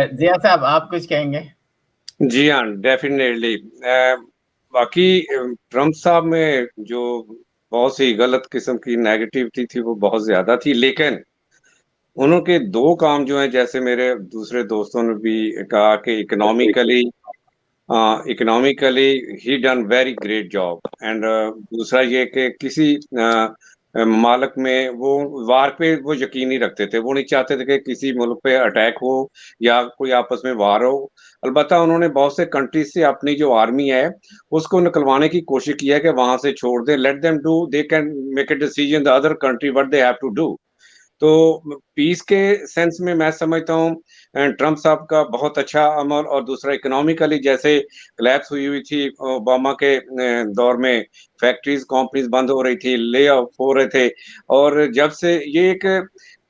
जिया साहब, आप कुछ कहेंगे? जी हाँ, डेफिनेटली। बाकी ट्रम्प साहब में जो बहुत सी गलत किस्म की नेगेटिविटी थी वो बहुत ज्यादा थी, लेकिन उनके दो काम जो हैं, जैसे मेरे दूसरे दोस्तों ने भी कहा कि economically he done very great job, and दूसरा ये कि किसी मालक में वो वार पे वो यकीन नहीं रखते थे, वो नहीं चाहते थे कि किसी मुल्क पे अटैक हो या कोई आपस में वार हो। अलबत्ता उन्होंने बहुत से कंट्रीज से अपनी जो आर्मी है उसको निकलवाने की कोशिश की है कि वहां से छोड़ दें, let them do, they can make a decision the other country what they have to do. तो पीस के सेंस में मैं समझता हूँ ट्रम्प साहब का बहुत अच्छा अमल, और दूसरा इकोनॉमिकली जैसे कोलैप्स हुई थी ओबामा के दौर में, फैक्ट्रीज कंपनीज बंद हो रही थी, ले ऑफ हो रहे थे, और जब से ये एक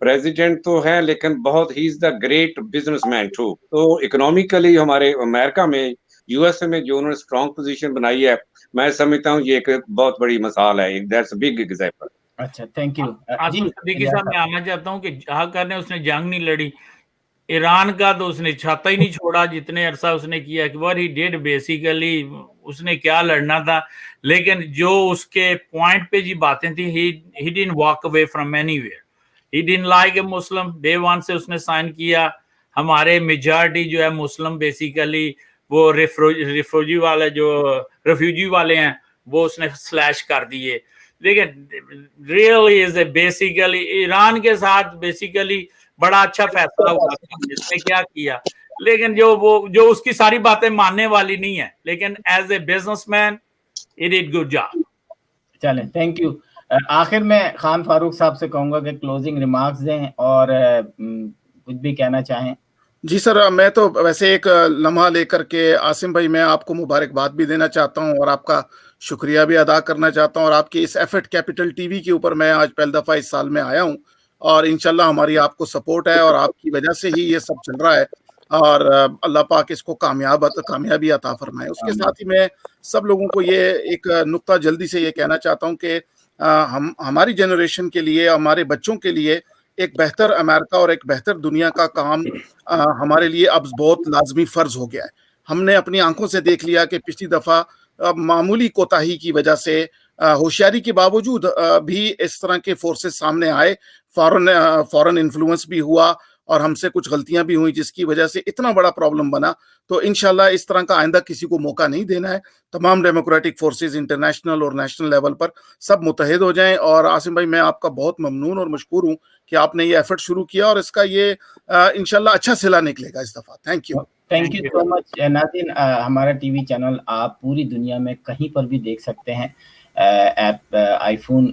प्रेसिडेंट तो है लेकिन बहुत ही is the great businessman too. तो इकोनॉमिकली हमारे अमेरिका में, यूएसए में जो उन्होंने स्ट्रॉन्ग पोजीशन बनाई है, मैं समझता हूँ ये एक बहुत बड़ी मिसाल है, दैट्स अ बिग एग्जांपल। अच्छा, थैंक यू। आसिम सिद्दीकी साहब, मैं आना चाहता हूँ कि जहां ने उसने जंग नहीं लड़ी, ईरान का तो उसने छाता ही नहीं छोड़ा जितने अरसा उसने किया, कि व्हाट ही डिड बेसिकली, उसने क्या लड़ना था, लेकिन जो उसके पॉइंट पे जी बातें थी, he didn't walk away from anywhere, he didn't like a Muslim, day one से उसने साइन किया। हमारे मेजॉरिटी जो है मुस्लिम, बेसिकली वो रिफ्यूजी वाले हैं, वो उसने स्लैश कर दिए। लेकिन really is a basically Iran के साथ बेसिकली बड़ा अच्छा फैसला हुआ था जिसने क्या किया, लेकिन जो उसकी सारी बातें मानने वाली नहीं है, लेकिन as a businessman he did good job. चलें, थैंक यू। आखिर में खान फारूक साहब से कहूंगा कि क्लोजिंग रिमार्क्स दें और कुछ भी कहना चाहें। जी सर, मैं तो वैसे एक लम्हा लेकर के आसिम भाई, मैं आपको मुबारकबाद भी देना चाहता हूं और आपका शुक्रिया भी अदा करना चाहता हूं, और आपकी इस एफर्ट कैपिटल टीवी के ऊपर मैं आज पहली दफ़ा इस साल में आया हूं, और इंशाल्लाह हमारी आपको सपोर्ट है और आपकी वजह से ही ये सब चल रहा है, और अल्लाह पाक इसको कामयाबी अता फरमाए। उसके साथ ही मैं सब लोगों को ये एक नुक्ता जल्दी से ये कहना चाहता हूँ कि हमारी जनरेशन के लिए, हमारे बच्चों के लिए एक बेहतर अमेरिका और एक बेहतर दुनिया का काम हमारे लिए अब बहुत लाजमी फर्ज हो गया है। हमने अपनी आंखों से देख लिया कि पिछली दफा मामूली कोताही की वजह से, होशियारी के बावजूद भी इस तरह के फोर्सेस सामने आए, फॉरेन इन्फ्लुएंस भी हुआ और हमसे कुछ गलतियां भी हुई, जिसकी वजह से इतना बड़ा प्रॉब्लम बना। तो इंशाल्लाह इस तरह का आइंदा किसी को मौका नहीं देना है। तमाम डेमोक्रेटिक फोर्सेस इंटरनेशनल और नेशनल लेवल पर सब मुतहद हो जाएं। और आसिम भाई, मैं आपका बहुत ममनून और मशकूर हूं कि आपने ये एफर्ट शुरू किया, और इसका ये इंशाल्लाह अच्छा सिला निकलेगा इस दफा। थैंक यू सो मच नाज़रीन। हमारा टीवी चैनल आप पूरी दुनिया में कहीं पर भी देख सकते हैं। आईफोन,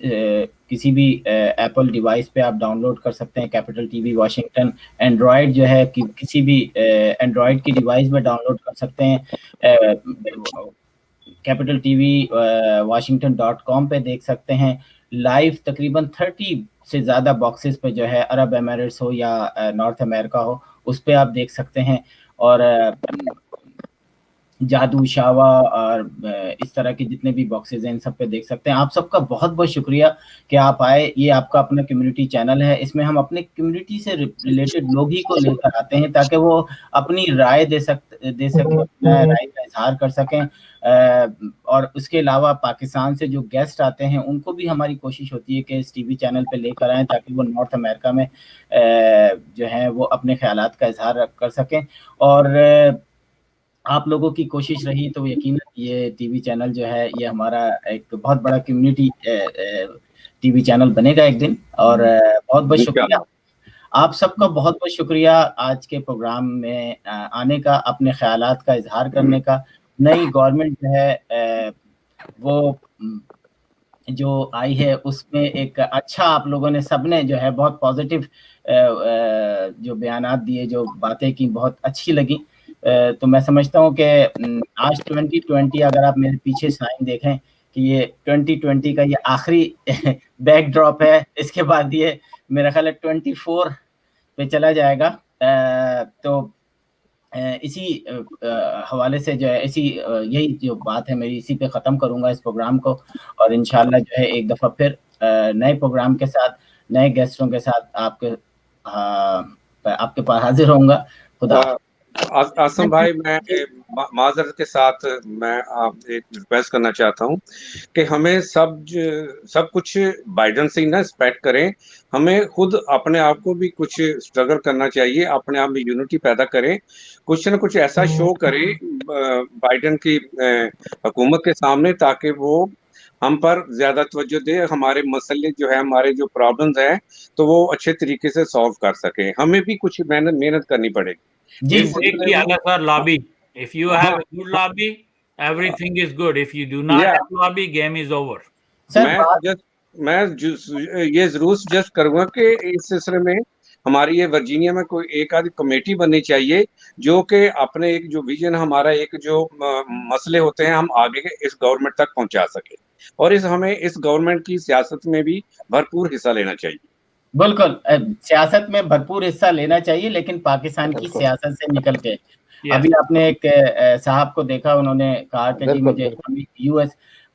किसी भी एप्पल डिवाइस पे आप डाउनलोड कर सकते हैं कैपिटल टीवी वाशिंगटन। एंड्रॉयड जो है कि किसी भी एंड्रॉयड की डिवाइस में डाउनलोड कर सकते हैं। कैपिटल टीवी washington.com पे देख सकते हैं लाइव। तकरीबन 30 से ज़्यादा बॉक्सेस पे जो है, अरब एमिरेट्स हो या नॉर्थ अमेरिका हो, उस पे आप देख सकते हैं। और जादू, शावा और इस तरह के जितने भी बॉक्सेस हैं, इन सब पे देख सकते हैं। आप सबका बहुत बहुत शुक्रिया कि आप आए। ये आपका अपना कम्युनिटी चैनल है, इसमें हम अपने कम्युनिटी से रिलेटेड लोग ही को लेकर आते हैं ताकि वो अपनी राय दे सकें, राय का इजहार कर सकें। और उसके अलावा पाकिस्तान से जो गेस्ट आते हैं उनको भी हमारी कोशिश होती है कि इस टीवी चैनल पे लेकर आएँ ताकि वो नॉर्थ अमेरिका में जो है वो अपने ख्यालात का इजहार कर सकें। और आप लोगों की कोशिश रही तो यकीनन ये टीवी चैनल जो है ये हमारा एक बहुत बड़ा कम्युनिटी टीवी चैनल बनेगा एक दिन। और बहुत बहुत शुक्रिया आप सबका, बहुत बहुत शुक्रिया आज के प्रोग्राम में आने का, अपने ख्यालात का इजहार करने का। नई गवर्नमेंट जो है वो जो आई है उसमें एक अच्छा आप लोगों ने सबने जो है बहुत पॉजिटिव जो बयानात दिए, जो बातें की, बहुत अच्छी लगी। तो मैं समझता हूँ कि आज 2020 अगर आप मेरे पीछे साइन देखें कि ये 2020 का ये आखिरी बैकड्रॉप है, इसके बाद ये मेरा ख्याल है 24 पे चला जाएगा। तो इसी हवाले से जो है यही जो बात है मेरी, इसी पे ख़त्म करूँगा इस प्रोग्राम को, और इंशाल्लाह जो है एक दफ़ा फिर नए प्रोग्राम के साथ, नए गेस्टों के साथ आपके पास हाजिर होऊंगा। खुदा आसम भाई, मैं माजरत के साथ मैं एक रिक्वेस्ट करना चाहता हूँ कि हमें सब कुछ बाइडन से ही ना एक्सपेक्ट करें, हमें खुद अपने आप को भी कुछ स्ट्रगल करना चाहिए, अपने आप में यूनिटी पैदा करें, कुछ ना कुछ ऐसा शो करें बाइडन की हुकूमत के सामने, ताकि वो हम पर ज्यादा तवज्जो दे, हमारे मसले जो है, हमारे जो प्रॉब्लम्स हैं, तो वो अच्छे तरीके से सॉल्व कर सके। हमें भी कुछ मेहनत करनी पड़ेगी। lobby. If you have a good lobby, everything is good. If you do not have lobby, game is over. मैं ये जरूर सजेस्ट करूंगा कि इस सिलसिले में हमारी ये वर्जीनिया में कोई एक आधी कमेटी बननी चाहिए, जो कि अपने एक जो विजन, हमारा एक जो मसले होते हैं, हम आगे इस गवर्नमेंट तक पहुंचा सके, और हमें इस गवर्नमेंट की सियासत में भी भरपूर हिस्सा लेना चाहिए। बिल्कुल, सियासत में भरपूर हिस्सा लेना चाहिए, लेकिन पाकिस्तान की सियासत से निकल के। अभी आपने एक साहब को देखा, उन्होंने कहा कि जी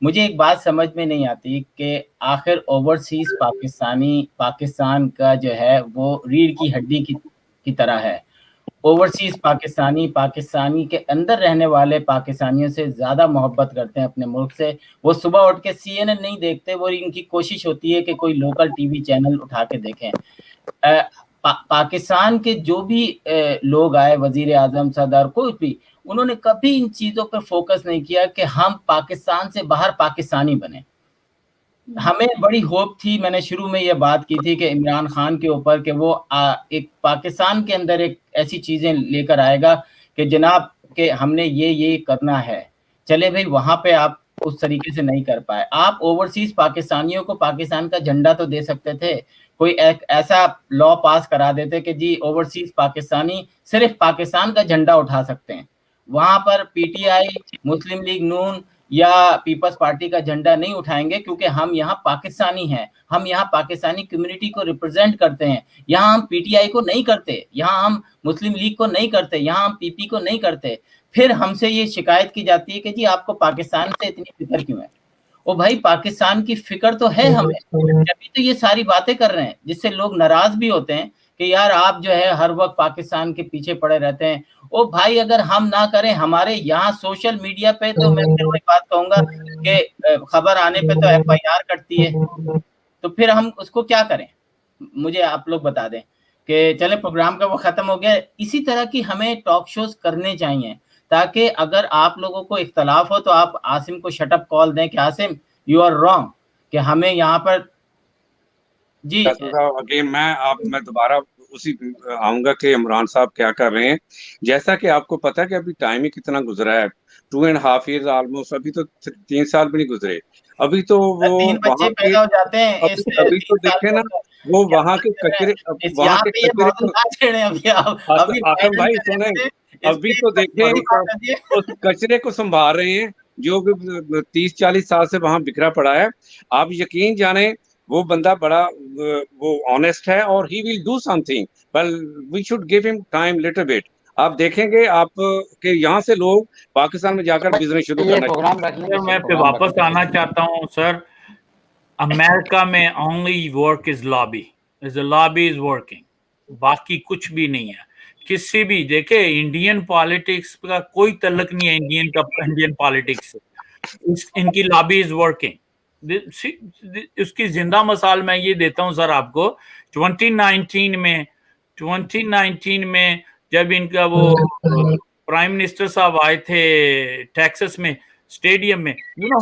मुझे एक बात समझ में नहीं आती कि आखिर ओवरसीज पाकिस्तान का जो है वो रीढ़ की हड्डी की तरह है। ओवरसीज पाकिस्तानी के अंदर रहने वाले पाकिस्तानियों से ज्यादा मोहब्बत करते हैं अपने मुल्क से। वो सुबह उठ के CNN नहीं देखते, वो इनकी कोशिश होती है कि कोई लोकल टीवी चैनल उठा के देखें। पाकिस्तान के जो भी लोग आए, वजीर आजम, सदर, कोई भी, उन्होंने कभी इन चीजों पर फोकस नहीं किया कि हम पाकिस्तान से बाहर पाकिस्तानी बने। हमें बड़ी होप थी, मैंने शुरू में ये बात की थी कि इमरान खान के ऊपर कि वो एक पाकिस्तान के अंदर एक ऐसी चीजें लेकर आएगा कि जनाब कि हमने ये करना है। चले भाई, वहां पे आप उस तरीके से नहीं कर पाए। आप ओवरसीज पाकिस्तानियों को पाकिस्तान का झंडा तो दे सकते थे, कोई एक ऐसा लॉ पास करा देते कि जी ओवरसीज पाकिस्तानी सिर्फ पाकिस्तान का झंडा उठा सकते हैं। वहां पर PTI, मुस्लिम लीग नून या पीपल्स पार्टी का झंडा नहीं उठाएंगे, क्योंकि हम यहाँ पाकिस्तानी हैं, हम यहाँ पाकिस्तानी कम्युनिटी को रिप्रेजेंट करते हैं। यहाँ हम PTI को नहीं करते, यहाँ हम मुस्लिम लीग को नहीं करते, यहाँ हम PP को नहीं करते। फिर हमसे ये शिकायत की जाती है कि जी आपको पाकिस्तान से इतनी फिक्र क्यों है। ओ भाई, पाकिस्तान की फिक्र तो है हमें, तभी तो ये सारी बातें कर रहे हैं, जिससे लोग नाराज भी होते हैं कि यार आप जो है हर वक्त पाकिस्तान के पीछे पड़े रहते हैं। ओ भाई, अगर हम ना करें, हमारे यहाँ सोशल मीडिया पे तो मैं फिर वही बात कहूंगा कि खबर आने पे तो FIR कटती है, तो फिर हम उसको क्या करें? मुझे आप लोग बता दें कि चले प्रोग्राम का वो खत्म हो गया। इसी तरह की हमें टॉक शोज करने चाहिए, ताकि अगर आप लोगों को इख्तलाफ हो तो आप आसिम को शटअप कॉल दें कि आसिम यू आर रॉन्ग, कि हमें यहाँ पर जी अगेन मैं दोबारा उसी आऊंगा कि इमरान साहब क्या कर रहे हैं। जैसा कि आपको पता है कि अभी टाइम ही कितना गुजरा है, 2.5 years ऑलमोस्ट, अभी तो 3 साल भी नहीं गुजरे। अभी तो वो 3 बच्चे पैदा हो जाते हैं। अभी तो देखे ना, वो वहाँ के कचरे, वहाँ के कचरे आसम भाई सुने, अभी तो देखे उस कचरे को संभाल रहे हैं जो 30-40 साल से वहां बिखरा पड़ा है। आप यकीन जाने वो बंदा बड़ा वो ऑनेस्ट है और he will do something, but we should give him time little bit. आप देखेंगे आप के यहाँ से लोग पाकिस्तान में जाकर बिजनेस शुरू करना चाहते हैं। मैं पे वापस आना चाहता हूँ सर, अमेरिका में only work is lobby, is lobby is working, बाकी कुछ भी नहीं है। किसी भी देखे इंडियन पॉलिटिक्स का कोई तल्लक नहीं है इंडियन पॉलिटिक्स से, इनकी लॉबी इज वर्किंग। उसकी जिंदा मिसाल मैं ये देता हूं सर आपको, 2019 में जब इनका वो प्राइम मिनिस्टर साहब आए थे टेक्सास में स्टेडियम में, you know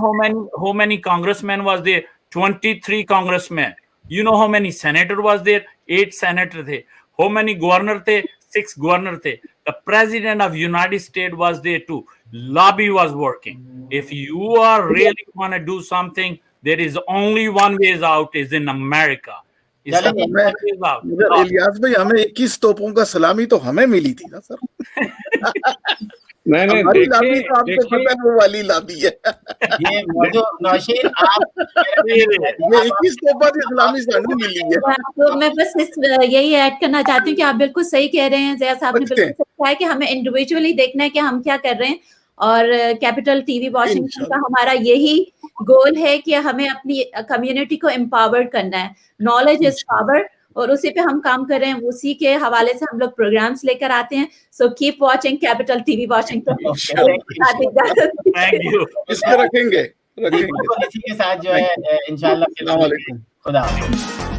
how many congressman was there? 23 congressman. You know how many senator was there? 8 senator थे। हाउ मेनी गवर्नर थे? 6 गवर्नर थे। The president of United States was there too. Lobby was working. If you are really want to do something, there is only one ways out is in America. Is चलिए, the one ways out. मगर इलियास भाई हमें 21 तोपों का सलामी तो हमें मिली थी ना सर। नहीं हमारी लाबी देखिए तो आपको पता है वो वाली लाबी है। ये मौजूद नौशीन आप ये 21 तोपा की सलामी सानू मिली है। तो मैं बस यही ऐड करना चाहती हूँ कि आप बिल्कुल सही कह रहे हैं, ज़िया साहब ने बिल्कुल सही कहा है कि हमें इंडिविजुअली देखना है कि हम क्या कर रहे हैं, और कैपिटल टीवी वॉशिंगटन का हमारा यही गोल है कि हमें अपनी कम्युनिटी को एम्पावर्ड करना है। नॉलेज इज पावर, और उसी पे हम काम कर रहे हैं, उसी के हवाले से हम लोग प्रोग्राम्स लेकर आते हैं। So keep watching capital TV Washington. Thank you. इस पे रखेंगे। इसी के साथ जो है इंशाल्लाह अस्सलाम वालेकुम। खुदा हाफिज़।